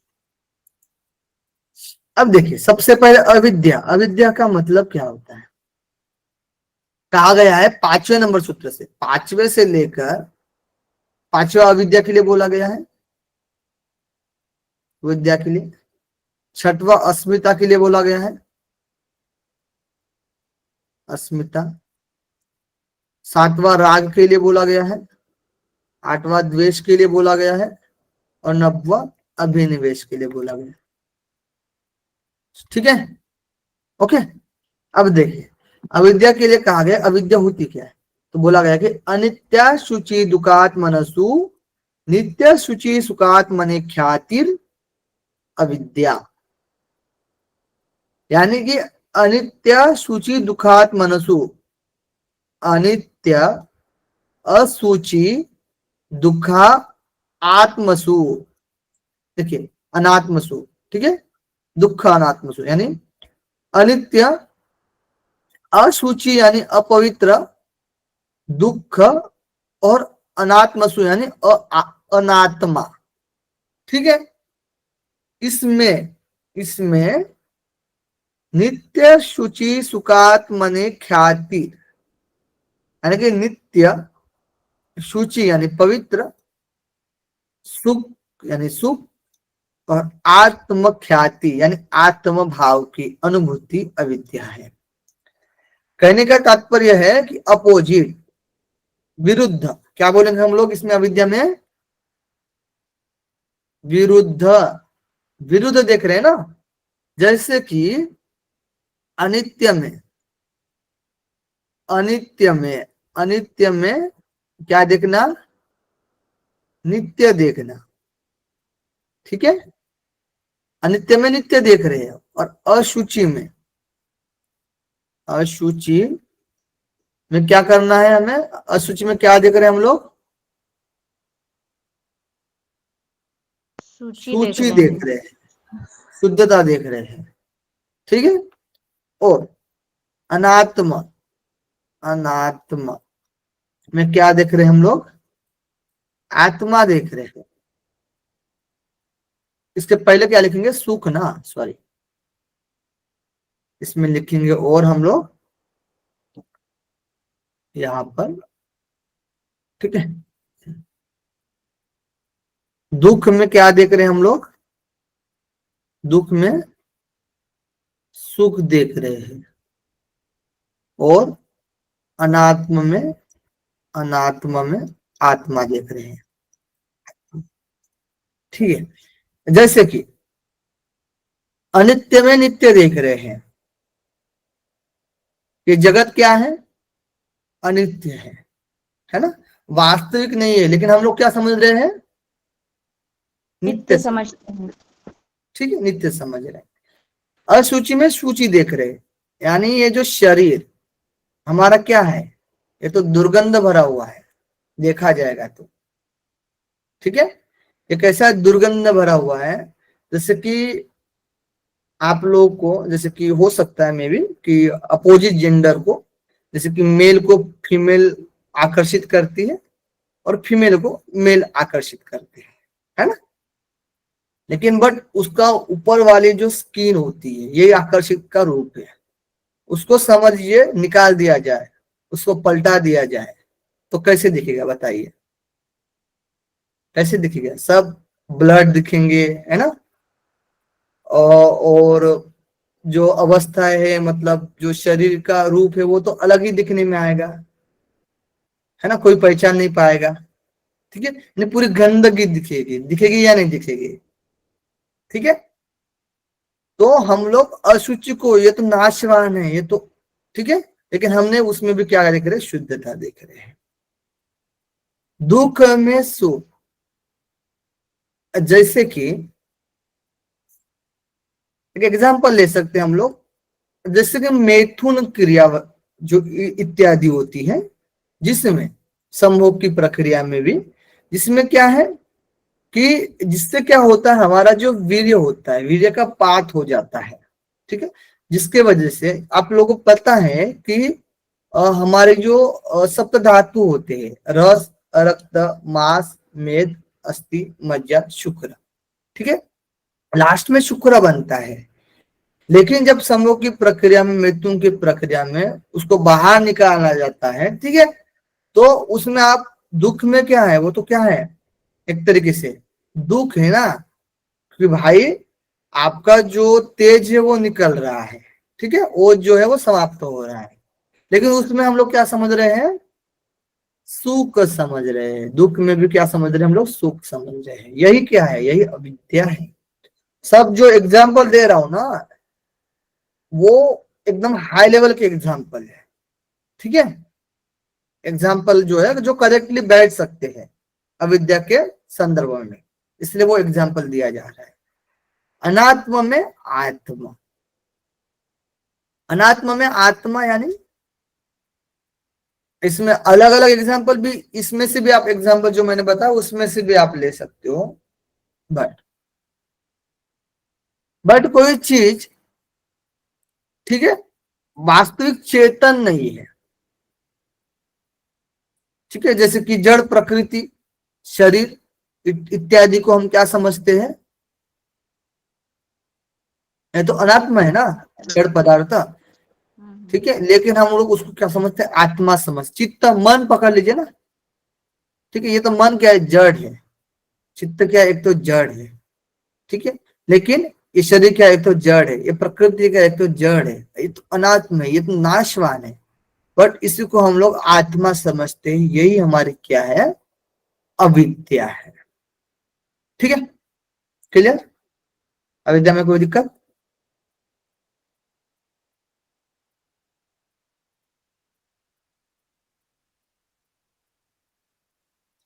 अब देखिए, सबसे पहले अविद्या। अविद्या का मतलब क्या होता है? कहा गया है 5वें नंबर सूत्र से, 5वें से लेकर 5वां अविद्या के लिए बोला गया है, विद्या के लिए। 6वां अस्मिता के लिए बोला गया है, अस्मिता। 7वां राग के लिए बोला गया है, 8वां द्वेष के लिए बोला गया है, और 9वां अभिनिवेश के लिए बोला गया, ठीक है। ओके, अब देखिए, अविद्या के लिए कहा गया, अविद्या होती क्या है? तो बोला गया कि अनित्या शुचि दुखात मनसु नित्य शुचि सुखात मने ख्यातिर अविद्या। यानी कि अनित्य शुचि दुखात मनसु, अनित्य असुचि दुखा आत्मसु, देखिए अनात्मसु, ठीक है, दुख अनात्मसु, यानी अनित्य, अशुचि यानी अपवित्र, दुख और अनात्मसु यानी अनात्मा, ठीक है। इसमें इसमें नित्य शुचि सुखात्मने ख्याति, यानी कि नित्य शुचि यानी पवित्र, सुख यानी सुख, और आत्म ख्याति यानी आत्म भाव की अनुभूति अविद्या है। कहने का तात्पर्य है कि अपोजिट, विरुद्ध, क्या बोलेंगे हम लोग इसमें अविद्या में? विरुद्ध, विरुद्ध देख रहे हैं ना। जैसे कि अनित्य में, अनित्य में, अनित्य में क्या देखना? नित्य देखना, ठीक है। अनित्य में नित्य देख रहे हैं। और अशुचि में, अशुचि में क्या करना है हमें? अशुचि में क्या देख रहे हैं हम लोग? सूची देख रहे हैं, शुद्धता देख रहे हैं, ठीक है। और अनात्मा, अनात्मा में क्या देख रहे हैं हम लोग? आत्मा देख रहे हैं। इसके पहले क्या लिखेंगे? सुख ना, सॉरी, इसमें लिखेंगे और हम लोग यहां पर, ठीक है। दुख में क्या देख रहे हैं हम लोग? दुख में सुख देख रहे हैं। और अनात्म में, अनात्मा में आत्मा देख रहे हैं, ठीक है। जैसे कि अनित्य में नित्य देख रहे हैं। ये जगत क्या है? अनित्य है ना, वास्तविक नहीं है, लेकिन हम लोग क्या समझ रहे हैं? नित्य
समझते हैं।
ठीक है, नित्य समझ रहे हैं। असूचि में सूची देख रहे हैं, यानी ये जो शरीर हमारा क्या है? ये तो दुर्गंध भरा हुआ है, देखा जाएगा तो, ठीक है। ये कैसा दुर्गंध भरा हुआ है? जैसे कि आप लोगों को, जैसे कि हो सकता है मे बी कि अपोजिट जेंडर को, जैसे कि मेल को फीमेल आकर्षित करती है और फीमेल को मेल आकर्षित करते हैं, है ना। लेकिन बट उसका ऊपर वाली जो स्किन होती है, ये आकर्षित का रूप है। उसको समझिए, निकाल दिया जाए, उसको पलटा दिया जाए तो कैसे दिखेगा? बताइए कैसे दिखेगा? सब ब्लड दिखेंगे, है ना। और जो अवस्था है, मतलब जो शरीर का रूप है, वो तो अलग ही दिखने में आएगा, है ना, कोई पहचान नहीं पाएगा, ठीक है। नहीं, पूरी गंदगी दिखेगी, दिखेगी या नहीं दिखेगी? ठीक है। तो हम लोग अशुचि को, ये तो नाशवान है, ये तो ठीक है, लेकिन हमने उसमें भी क्या देख रहे हैं? शुद्धता देख रहे हैं। दुख में सुख, जैसे कि एक एग्जांपल ले सकते हैं हम लोग, जैसे कि मैथुन क्रिया जो इत्यादि होती है, जिसमें संभोग की प्रक्रिया में भी, जिसमें क्या है कि जिससे क्या होता है, हमारा जो वीर्य होता है, वीर्य का पात हो जाता है, ठीक है। जिसके वजह से आप लोगों को पता है कि हमारे जो सप्त धातु होते हैं, रस, रक्त, मांस, मेद, अस्थि, मज्जा, शुक्र, ठीक है। लास्ट में शुक्र बनता है। लेकिन जब संभोग की प्रक्रिया में, मृत्यु की प्रक्रिया में उसको बाहर निकाला जाता है, ठीक है, तो उसमें आप दुख में क्या है? वो तो क्या है? एक तरीके से दुख है ना, कि भाई आपका जो तेज है वो निकल रहा है, ठीक है, वो जो है वो समाप्त हो रहा है। लेकिन उसमें हम लोग क्या समझ रहे हैं? सुख समझ रहे हैं। दुख में भी क्या समझ रहे हैं हम लोग? सुख समझ रहे हैं। यही क्या है? यही अविद्या है। सब जो एग्जाम्पल दे रहा हूं ना, वो एकदम हाई लेवल के एग्जाम्पल है, ठीक है। एग्जाम्पल जो है, जो करेक्टली बैठ सकते हैं अविद्या के संदर्भ में, इसलिए वो एग्जाम्पल दिया जा रहा है। अनात्म में आत्मा, अनात्मा में आत्मा, यानी इसमें अलग अलग एग्जाम्पल भी, इसमें से भी आप एग्जाम्पल जो मैंने बताया उसमें से भी आप ले सकते हो। बट कोई चीज, ठीक है, वास्तविक चेतन नहीं है, ठीक है, जैसे कि जड़ प्रकृति, शरीर इत्यादि को हम क्या समझते हैं, ये तो अनात्मा है ना, जड़ पदार्थ। ठीक है, लेकिन हम लोग उसको क्या समझते हैं, आत्मा समझ, चित्त मन पकड़ लीजिए ना। ठीक है, ये तो मन क्या है, जड़ है। चित्त क्या है, एक तो जड़ है। ठीक है, लेकिन ये शरीर क्या है, एक तो जड़ है। ये प्रकृति का एक तो जड़ है, ये तो अनात्म है, ये तो नाशवान है। बट इसी को हम लोग आत्मा समझते हैं, यही हमारी क्या है, अविद्या है। ठीक है, क्लियर? अविद्या में कोई दिक्कत?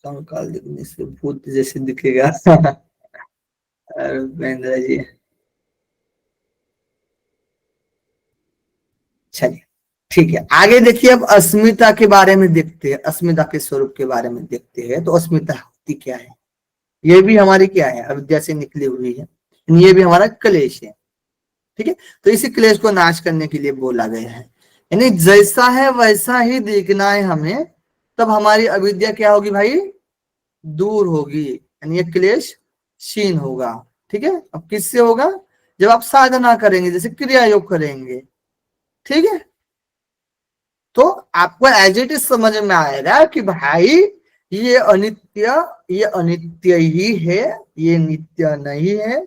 काल दिखने से भूत जैसे दिखेगा। महेंद्र जी, चलिए ठीक है, आगे देखिए। अब अस्मिता के बारे में देखते हैं, अस्मिता के स्वरूप के बारे में देखते हैं। तो अस्मिता होती क्या है, ये भी हमारी क्या है, अविद्या से निकली हुई है, ये भी हमारा क्लेश है। ठीक है, तो इसी क्लेश को नाश करने के लिए बोला गया है, यानी जैसा है वैसा ही देखना है हमें, तब हमारी अविद्या क्या होगी भाई, दूर होगी, यानी ये क्लेश क्षीण होगा। ठीक है, अब किससे होगा, जब आप साधना करेंगे, जैसे क्रिया योग करेंगे। ठीक है, तो आपको एज इट इज समझ में आएगा कि भाई ये अनित्य, ये अनित्य ही है, ये नित्य नहीं है,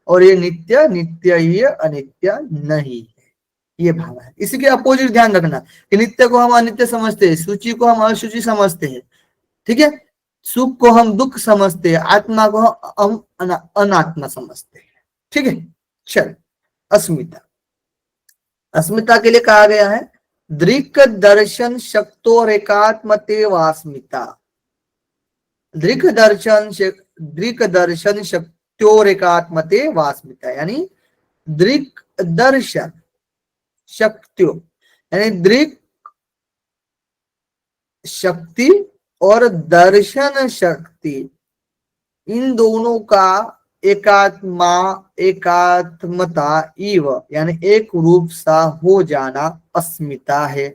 और ये नित्य नित्य ही है, अनित्य नहीं है। ये भाव है। इसी के अपोजिट ध्यान रखना कि नित्य को हम अनित्य समझते हैं, सूची को हम अशुचि समझते हैं। ठीक है, सुख को हम दुख समझते हैं, आत्मा को हम अनात्मा समझते हैं। ठीक है, चल अस्मिता, अस्मिता के लिए कहा गया है दृक् दर्शन शक्तो रेकात्मते वास्मिता। दृक् दर्शन शक्तो रेकात्मते वास्मिता, यानी दृक् दर्शन शक्तियों, यानी दृक् शक्ति और दर्शन शक्ति, इन दोनों का एकात्मा, एकात्मता इव, यानी एक रूप सा हो जाना अस्मिता है।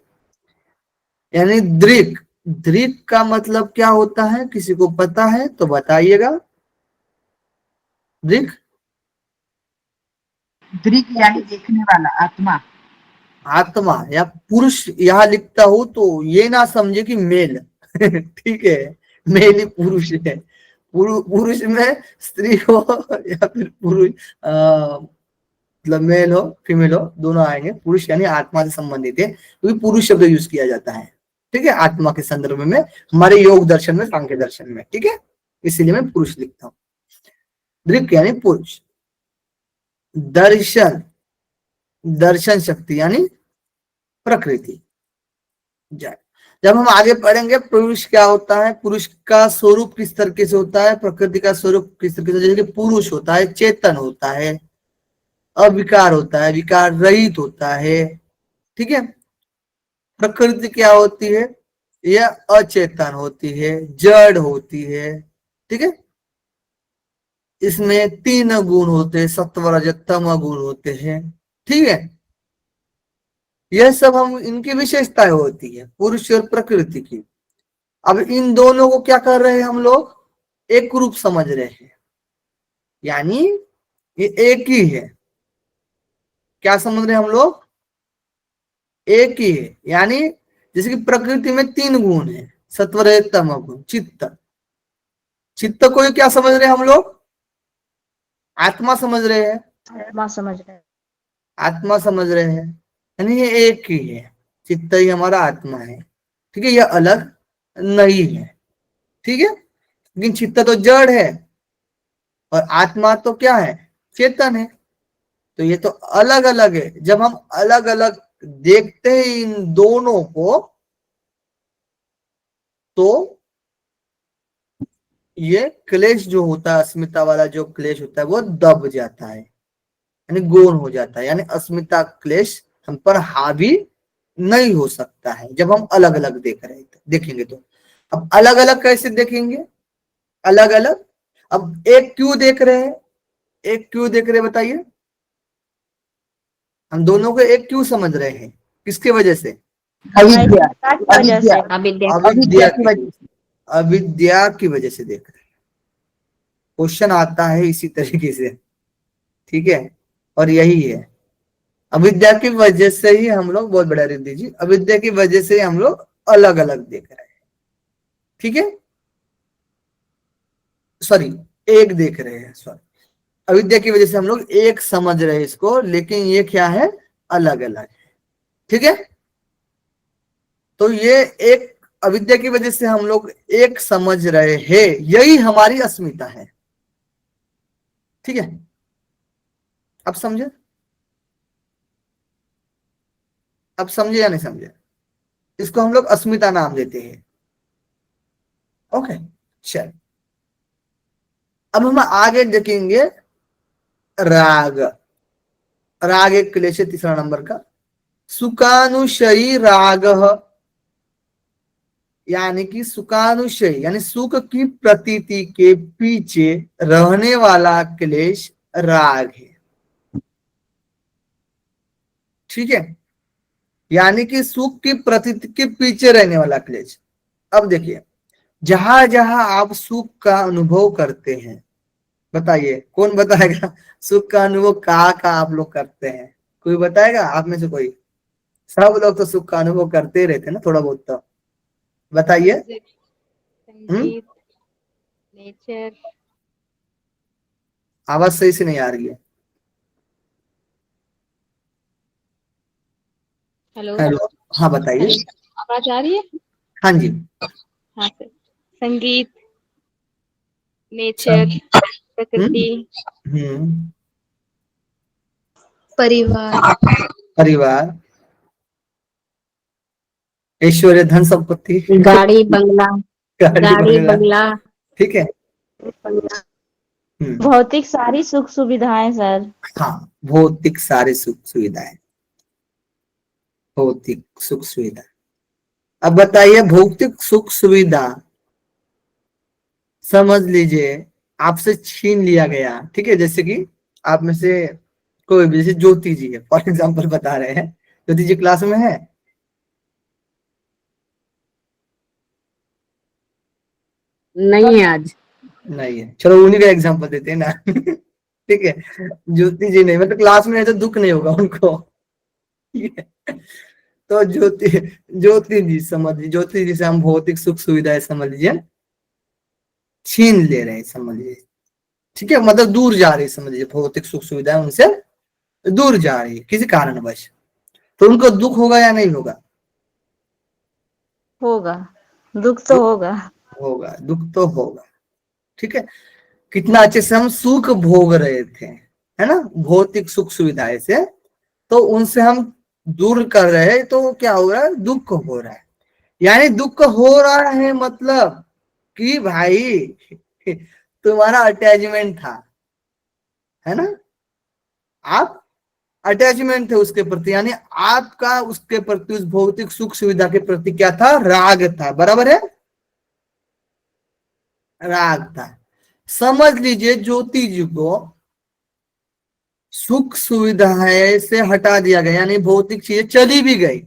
यानी दृक्, दृक् का मतलब क्या होता है, किसी को पता है तो बताइएगा। दृक्,
दृक यानी देखने वाला, आत्मा।
आत्मा या पुरुष यहां लिखता हूं तो ये ना समझे कि मेल। ठीक है, मेल ही पुरुष है। पुरुष में स्त्री हो या फिर पुरुष मतलब मेल हो फीमेल हो, दोनों आएंगे। पुरुष यानी आत्मा से संबंधित है, क्योंकि पुरुष शब्द यूज किया जाता है। ठीक है, आत्मा के संदर्भ में हमारे योग दर्शन में, सांख्य दर्शन में। ठीक है, इसीलिए मैं पुरुष लिखता हूं। दृक् यानी पुरुष, दर्शन, दर्शन शक्ति यानी प्रकृति। जब हम आगे पढ़ेंगे पुरुष क्या होता है, पुरुष का स्वरूप किस तरीके से होता है, प्रकृति का स्वरूप किस तरीके से, जैसे कि पुरुष होता है चेतन होता है, अविकार होता है, विकार रहित होता है। ठीक है, प्रकृति क्या होती है, यह अचेतन होती है, जड़ होती है। ठीक है, इसमें तीन गुण होते हैं, सत्व रजत तम गुण होते हैं। ठीक है, यह सब हम, इनकी विशेषताएं होती है पुरुष और प्रकृति की। अब इन दोनों को क्या कर रहे हैं हम लोग, एक रूप समझ रहे हैं, यानी ये एक ही है। क्या समझ रहे हैं हम लोग, एक ही है। यानी जैसे कि प्रकृति में तीन गुण है, सत्व रजत तम गुण, चित्त। चित्त को ही क्या समझ रहे हैं हम लोग, आत्मा समझ रहे हैं,
आत्मा समझ रहे हैं।
आत्मा समझ रहे हैं, यानी ये एक ही है, चित्त ही हमारा आत्मा है। ठीक है, यह अलग नहीं है। ठीक है, लेकिन चित्त तो जड़ है और आत्मा तो क्या है, चेतन है। तो ये तो अलग अलग है। जब हम अलग अलग देखते हैं इन दोनों को, तो ये क्लेश जो होता है, अस्मिता वाला जो क्लेश होता है, वो दब जाता है, यानी गौण हो जाता है। यानी अस्मिता क्लेश हम पर हावी नहीं हो सकता है जब हम अलग अलग देखेंगे। तो अब अलग अलग कैसे देखेंगे, अलग अलग, अब एक क्यों देख रहे हैं, एक क्यों देख रहे हैं बताइए, हम दोनों को एक क्यों समझ रहे हैं, किसके वजह से,
अविद्या
की वजह से।
अविद्या
अविद्या
अविद्या
अविद्या की वजह से।
अविद्या की वजह से देख रहे हैं। क्वेश्चन आता है इसी तरीके से, ठीक है, और यही है, अविद्या की वजह से ही हम लोग, बहुत बड़ा रिद्धी जी, अविद्या की वजह से हम लोग अलग अलग देख रहे हैं, ठीक है, सॉरी, एक देख रहे हैं, सॉरी, अविद्या की वजह से हम लोग एक समझ रहे हैं इसको, लेकिन ये क्या है, अलग अलग है, ठीक है। तो ये एक अविद्या की वजह से हम लोग एक समझ रहे हैं, यही हमारी अस्मिता है, ठीक है। अब समझे, अब समझे या नहीं समझे, इसको हम लोग अस्मिता नाम देते हैं, ओके। चल, अब हम आगे देखेंगे राग। राग एक क्लेश है तीसरा नंबर का, सुखानुशयी राग, यानी कि सुखानुशयी यानी सुख की प्रतीति के पीछे रहने वाला क्लेश राग है, ठीक है, यानी कि सुख की प्रतीति के पीछे रहने वाला क्लेश। अब देखिए, जहां जहां आप सुख का अनुभव करते हैं, बताइए कौन बताएगा, सुख का अनुभव कहाँ कहाँ आप लोग करते हैं, कोई बताएगा आप में से कोई? सब लोग तो सुख का अनुभव करते ही रहते हैं ना, थोड़ा बहुत तो बताइए।
संगीत, नेचर,
आवाज सही से नहीं आ रही है।
हेलो,
हेलो, हाँ बताइए।
आवाज आ रही है?
हाँ जी।
हाँ सर, संगीत, नेचर, प्रकृति,
हम्म,
परिवार,
परिवार, ऐश्वर्य, धन संपत्ति,
गाड़ी बंगला,
गाड़ी
गाड़ी
बंगला,
बंगला,
ठीक है। हम्म,
भौतिक सारी सुख सुविधाएं सर।
हाँ, भौतिक सारे सुख सुविधाएं, भौतिक सुख सुविधा। अब बताइए, भौतिक सुख सुविधा समझ लीजिए आपसे छीन लिया गया, ठीक है, जैसे कि आप में से कोई भी, जैसे ज्योति जी है फॉर एग्जांपल बता रहे हैं, ज्योति जी क्लास में है,
नहीं है आज।
नहीं है, चलो उन्हीं का एग्जांपल देते हैं ना ठीक है, ज्योति जी नहीं, मतलब क्लास में है तो दुख नहीं होगा उनको, ठीक है। तो ज्योति ज्योति जी समझ लीजिए, ज्योति जी से हम भौतिक सुख सुविधाएं समझ लीजिए छीन ले रहे हैं, समझ लीजिए, ठीक है, मतलब दूर जा रही है, समझ लीजिए भौतिक सुख सुविधाएं उनसे दूर जा रही है किसी कारणवश, तो उनको दुख होगा या नहीं होगा?
होगा, दुख तो होगा।
होगा, दुख तो होगा, ठीक है। कितना अच्छे से हम सुख भोग रहे थे, है ना, भौतिक सुख सुविधाएं से, तो उनसे हम दूर कर रहे हैं, तो क्या हो रहा है, दुख हो रहा है, यानी दुख हो रहा है मतलब कि भाई तुम्हारा अटैचमेंट था, है ना, आप अटैचमेंट थे उसके प्रति, यानी आपका उसके प्रति, उस भौतिक सुख सुविधा के प्रति क्या था, राग था, बराबर है, राग था। समझ लीजिए ज्योति जी को सुख सुविधाएं से हटा दिया गया, यानी भौतिक चीजें चली भी गई,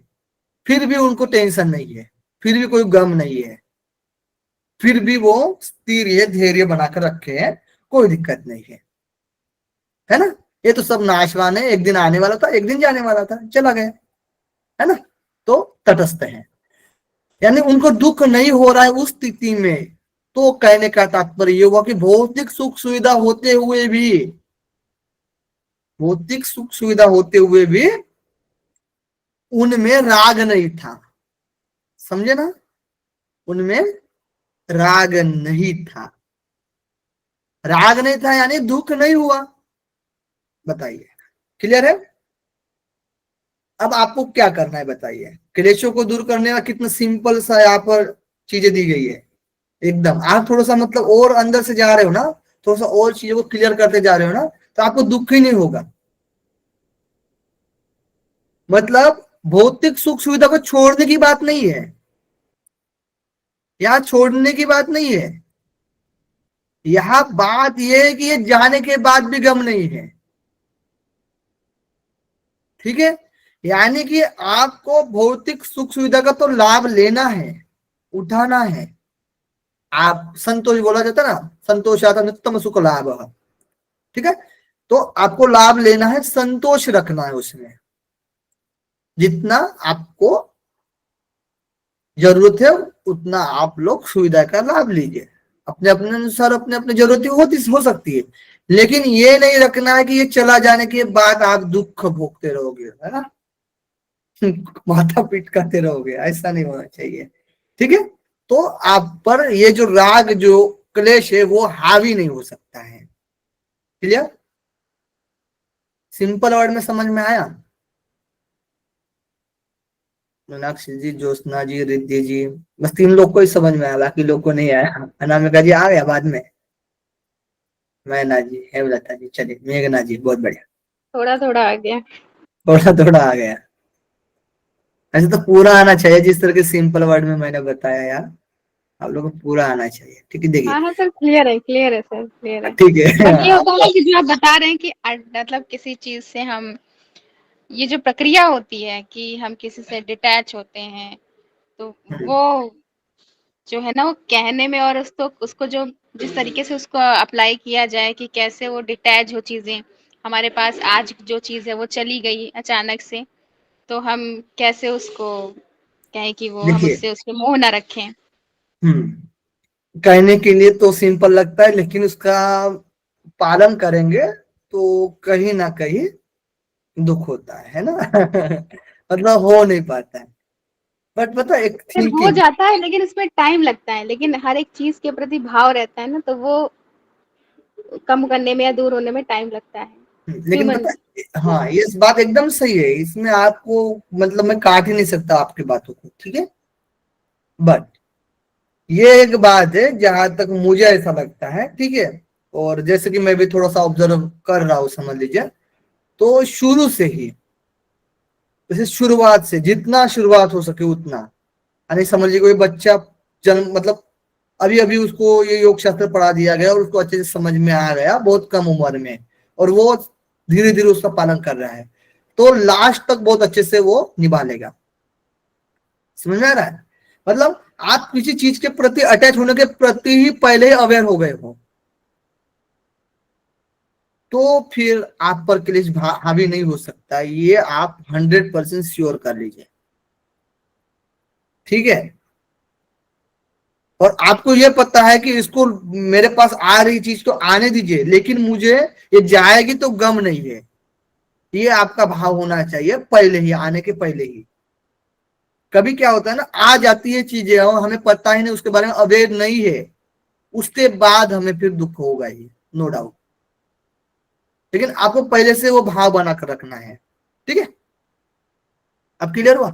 फिर भी उनको टेंशन नहीं है, फिर भी कोई गम नहीं है, फिर भी वो स्थिर है, धैर्य बनाकर रखे हैं, कोई दिक्कत नहीं है ना, ये तो सब नाशवान है, एक दिन आने वाला था, एक दिन जाने वाला था, चला गया, है ना, तो तटस्थ है, यानी उनको दुख नहीं हो रहा है उस स्थिति में। तो कहने का तात्पर्य ये हुआ कि भौतिक सुख सुविधा होते हुए भी, भौतिक सुख सुविधा होते हुए भी उनमें राग नहीं था, समझे ना, उनमें राग नहीं था, राग नहीं था यानी दुख नहीं हुआ, बताइए, क्लियर है? अब आपको क्या करना है बताइए, क्लेशों को दूर करने का कितना सिंपल सा यहाँ पर चीजें दी गई है, एकदम, आप थोड़ा सा मतलब और अंदर से जा रहे हो ना, थोड़ा सा और चीजों को क्लियर करते जा रहे हो ना, तो आपको दुख ही नहीं होगा, मतलब भौतिक सुख सुविधा को छोड़ने की बात नहीं है, यहाँ छोड़ने की बात नहीं है, यहाँ बात यह है कि ये जाने के बाद भी गम नहीं है, ठीक है, यानी कि आपको भौतिक सुख सुविधा का तो लाभ लेना है, उठाना है। आप संतोष बोला जाता है ना, संतोषात नित्यम सुख लाभ, ठीक है। तो आपको लाभ लेना है, संतोष रखना है उसमें, जितना आपको जरूरत है उतना आप लोग सुविधा का लाभ लीजिए। अपने अपने अनुसार अपने अपने जरूरत हो सकती है, लेकिन ये नहीं रखना है कि ये चला जाने के बाद आप दुख भोगते रहोगे, है ना, माथा पीट करते रहोगे, ऐसा नहीं होना चाहिए, ठीक है। तो आप पर ये जो राग जो क्लेश है वो हावी नहीं हो सकता है। क्लियर? सिंपल वर्ड में समझ में आया? मीनाक्षी जी, ज्योत्सना जी, रिद्धि जी, बस 3 लोग को ही समझ में आया, बाकी लोग को नहीं आया। अनामिका जी आ गया बाद में, मैना जी, हेमलता जी, चलिए मेघना जी, बहुत बढ़िया,
थोड़ा थोड़ा आ गया।
थोड़ा थोड़ा आ गया। ऐसे तो पूरा आना चाहिए, जिस तरह के सिंपल वर्ड में मैंने बताया यार, आप लोगों को पूरा आना चाहिए, ठीक है। देखिए,
हाँ हाँ सर, क्लियर है सर, क्लियर है।
ठीक है।
बट ये होता है ना कि जो आप बता रहे हैं कि मतलब किसी चीज से हम, ये जो प्रक्रिया होती है कि हम किसी से डिटैच होते हैं, तो वो जो है ना, वो कहने में और उसको उसको जो जिस तरीके से उसको अप्लाई किया जाए कि कैसे वो डिटैच हो चीजें, हमारे पास आज जो चीज है वो चली गई अचानक से, तो हम कैसे उसको कहें कि वो हम
देखिए,
उससे उसके मोह ना रखें।
कहने के लिए तो सिंपल लगता है, लेकिन उसका पालन करेंगे तो कहीं ना कहीं दुख होता है ना। मतलब हो नहीं पाता है। बट पता है, एक
फिर हो
थिंकिंग,
जाता है लेकिन उसमें टाइम लगता है, लेकिन हर एक चीज के प्रति भाव रहता है ना, तो वो कम करने में या दूर होने में टाइम लगता है।
लेकिन
ह्यूमन।
पता है, हाँ ये बात एकदम सही है, इसमें आपको मतलब मैं काट ही नहीं सकता आपकी बातों को, ठीक है। बट ये एक बात है जहां तक मुझे ऐसा लगता है, ठीक है, और जैसे कि मैं भी थोड़ा सा ऑब्जर्व कर रहा हूँ, समझ लीजिए, तो शुरू से ही, जैसे शुरुआत से जितना शुरुआत हो सके उतना, यानी समझ लीजिए कोई बच्चा जन्म मतलब अभी अभी उसको ये योग शास्त्र पढ़ा दिया गया और उसको अच्छे से समझ में आ गया बहुत कम उम्र में, और वो धीरे धीरे उसका पालन कर रहा है, तो लास्ट तक बहुत अच्छे से वो निभा लेगा। समझ में आ रहा है? मतलब आप किसी चीज के प्रति अटैच होने के प्रति ही पहले ही अवेयर हो गए हो, तो फिर आप पर क्लेश हावी नहीं हो सकता, ये आप 100% श्योर कर लीजिए, ठीक है। और आपको ये पता है कि इसको मेरे पास आ रही चीज तो आने दीजिए, लेकिन मुझे ये जाएगी तो गम नहीं है, ये आपका भाव होना चाहिए पहले ही, आने के पहले ही। कभी क्या होता है ना, आ जाती है चीजें और हमें पता ही नहीं, उसके बारे में अवेयर नहीं है, उसके बाद हमें फिर दुख होगा ही, नो डाउट। लेकिन आपको पहले से वो भाव बना कर रखना है, ठीक है। अब क्लियर हुआ?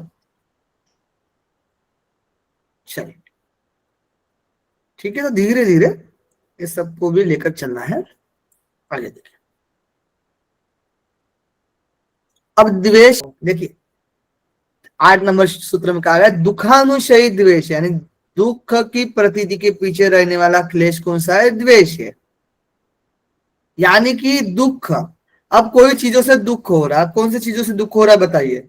चलिए, ठीक है। तो धीरे धीरे इस सबको भी लेकर चलना है आगे। देखिए, अब द्वेष देखिए, 8 नंबर सूत्र में कहा गया दुखानुशयी द्वेष, यानी दुख की प्रतीति के पीछे रहने वाला क्लेश कौन सा है? द्वेष है। यानी कि दुख, अब कोई चीजों से दुख हो रहा है, कौन सी चीजों से दुख हो रहा है बताइए,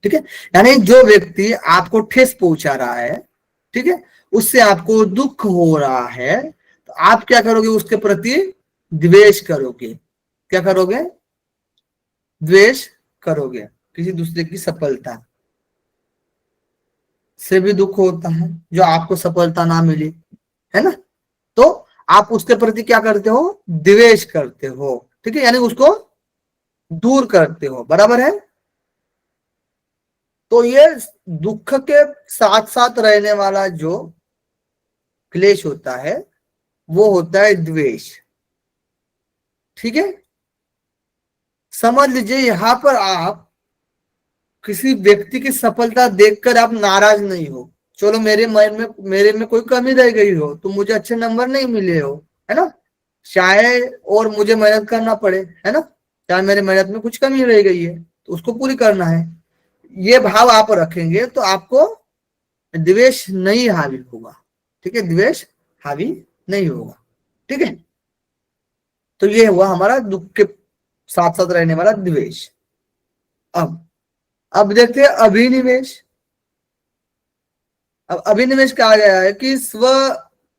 ठीक है। यानी जो व्यक्ति आपको ठेस पहुंचा रहा है, ठीक है, उससे आपको दुख हो रहा है, तो आप क्या करोगे? उसके प्रति द्वेष करोगे। क्या करोगे? द्वेष करोगे। किसी दूसरे की सफलता से भी दुख होता है, जो आपको सफलता ना मिली, है ना, तो आप उसके प्रति क्या करते हो? द्वेष करते हो, ठीक है, यानी उसको दूर करते हो, बराबर है। तो ये दुख के साथ साथ रहने वाला जो क्लेश होता है वो होता है द्वेष, ठीक है। समझ लीजिए, यहां पर आप किसी व्यक्ति की सफलता देखकर आप नाराज नहीं हो, चलो मेरे में कोई कमी रह गई हो, तो मुझे अच्छे नंबर नहीं मिले हो, है ना, चाहे और मुझे मेहनत करना पड़े, है ना, चाहे मेरे मेहनत में कुछ कमी रह गई है तो उसको पूरी करना है, ये भाव आप रखेंगे तो आपको द्वेष नहीं हावी होगा, ठीक है, द्वेष हावी नहीं होगा, ठीक है। तो ये हुआ हमारा दुख के साथ साथ रहने वाला द्वेष। अब अब देखते हैं अभिनिवेश। अब अभिनिवेश कहा गया है कि स्व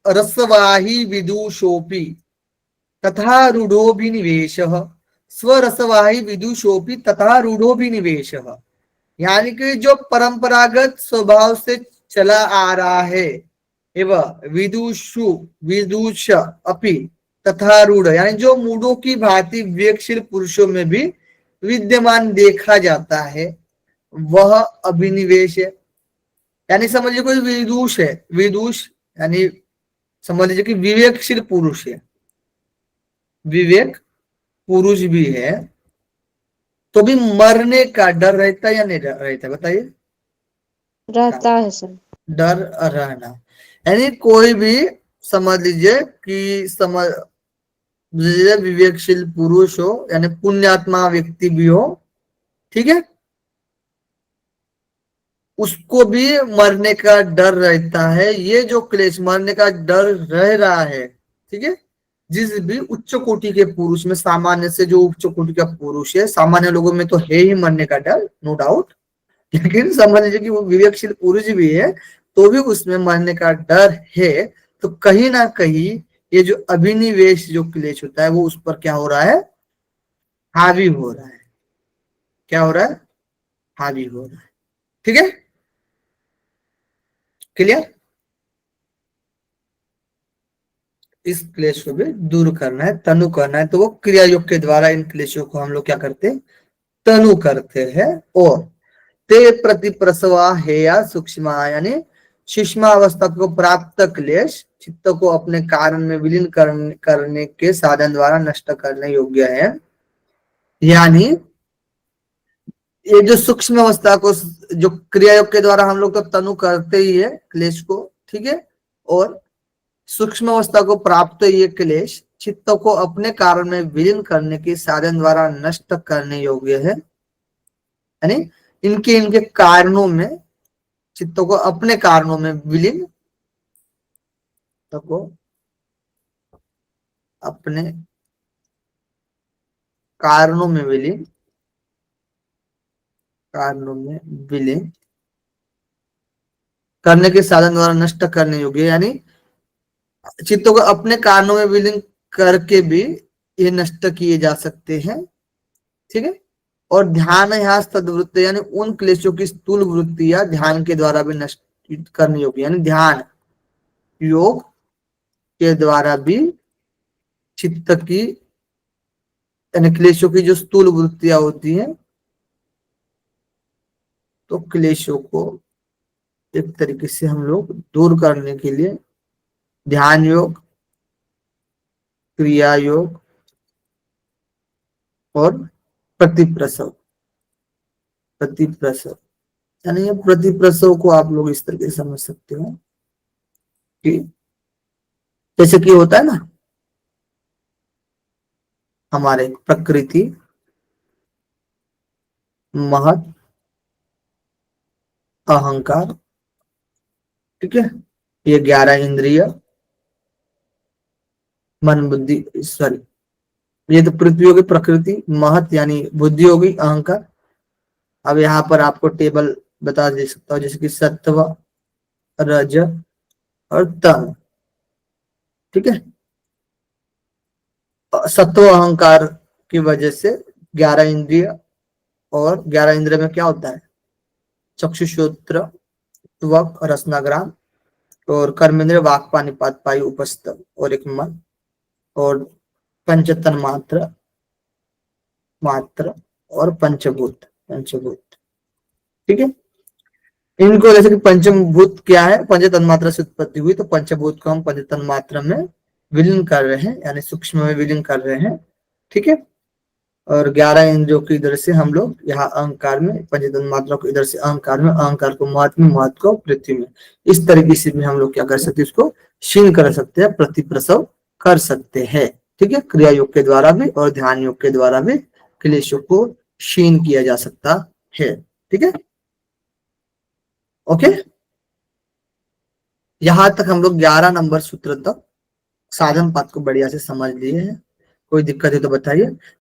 रसवाही विदुषोपि तथा रूढ़ोभिनिवेश, स्वरसवाही विदुषोपि तथा रूढ़ोभिनिवेश, यानी कि जो परंपरागत स्वभाव से चला आ रहा है एवं विदुषु विदुष अपि तथा रूढ़, यानी जो मूढ़ों की भांति विवेकशील पुरुषों में भी विद्यमान देखा जाता है, वह अभिनिवेश है। यानी समझ लीजिए कोई विदुष है, विदुष यानी समझ लीजिए कि विवेकशील पुरुष है, विवेक पुरुष भी है, तो भी मरने का डर रहता है या नहीं रहता, बताइए।
रहता है सर।
डर रहना, यानी कोई भी समझ लीजिए कि समझ लीजिए विवेकशील पुरुष हो, यानी पुण्यात्मा व्यक्ति भी हो, ठीक है, उसको भी मरने का डर रहता है। ये जो क्लेश मरने का डर रह रहा है, ठीक है, जिस भी उच्च कोटि के पुरुष में, सामान्य से जो उच्च कोटि का पुरुष है, सामान्य लोगों में तो है ही मरने का डर, नो डाउट, लेकिन समझ लीजिए कि वो विवेकशील पुरुष भी है तो भी उसमें मरने का डर है। तो कहीं ना कहीं ये जो अभिनिवेश जो क्लेश होता है वो उस पर क्या हो रहा है, हावी हो रहा है। क्या हो रहा है, हावी हो रहा है। ठीक है, क्लियर। इस क्लेश को भी दूर करना है, तनु करना है, तो वो क्रिया योग के द्वारा इन क्लेशों को हम लोग क्या करते हैं, तनु करते हैं। और ते प्रति प्रसवा हेया सूक्ष्म, यानी सूक्ष्म अवस्था को प्राप्त क्लेश चित्त को अपने कारण में विलीन करने के साधन द्वारा नष्ट करने योग्य है। यानी ये जो सूक्ष्म अवस्था को, जो क्रिया योग के द्वारा हम लोग तो तनु करते ही है क्लेश को, ठीक है, और सूक्ष्म अवस्था को प्राप्त ये क्लेश चित्त को अपने कारण में विलीन करने के साधन द्वारा नष्ट करने योग्य है। यानी इनके कारणों में, चित्तों को अपने कारणों में विलीन, को अपने कारणों में विलीन, कारणों में विलीन करने के साधन द्वारा नष्ट करने योग्य, यानी चित्तों को अपने कारणों में विलीन करके भी ये नष्ट किए जा सकते हैं। ठीक है, और ध्यान यहाँ तद्वृत्ति, यानी उन क्लेशों की स्थूल वृत्तियां ध्यान के द्वारा भी नष्ट करने योग्य, यानी ध्यान योग के द्वारा भी चित्त की, यानी क्लेशों की जो स्थूल वृत्तियां होती हैं, तो क्लेशों को एक तरीके से हम लोग दूर करने के लिए ध्यान योग, क्रिया योग और प्रतिप्रसव, प्रतिप्रसव, यानी ये प्रतिप्रसव को आप लोग इस तरीके से समझ सकते हो कि जैसे कि होता है ना, हमारे प्रकृति, महत, अहंकार, ठीक है, ये 11 इंद्रिय, मन बुद्धि, सॉरी, ये तो पृथ्वी होगी प्रकृति, महत यानी बुद्धि होगी, अहंकार। अब यहाँ पर आपको टेबल बता दे सकता हूँ, जैसे कि सत्व, रज और तम, ठीक है। सत्व अहंकार की वजह से 11 इंद्रिय, और 11 इंद्रिय में क्या होता है, चक्षुश्रोत्र त्वक रसनाग्राम, और कर्मेंद्रिय वाक पानीपात पायु उपस्थ, और एक मन, और पंचतन मात्र, मात्र और पंचभूत, पंचभूत, ठीक है। इनको जैसे कि पंचभूत क्या है, पंच तन्मात्रा से उत्पत्ति हुई, तो पंचभूत को हम पंच तन्मात्रा में विलीन कर रहे हैं, यानी सूक्ष्म में विलीन कर रहे हैं, ठीक है। और 11 इंद्रियों की इधर से हम लोग यहाँ अहंकार में, पंच तन्मात्रा को इधर से अहंकार में, अहंकार को महत में, महत को पृथ्वी में, इस तरीके से भी हम लोग क्या कर सकते हैं, इसको क्षीण कर सकते हैं, प्रतिप्रसव कर सकते हैं, ठीक है। क्रिया योग के द्वारा भी और ध्यान योग के द्वारा भी क्लेशों को क्षीण किया जा सकता है, ठीक है। ओके, यहां तक हम लोग 11 नंबर सूत्र तक साधन पाठ को बढ़िया से समझ लिए हैं। कोई दिक्कत है तो बताइए।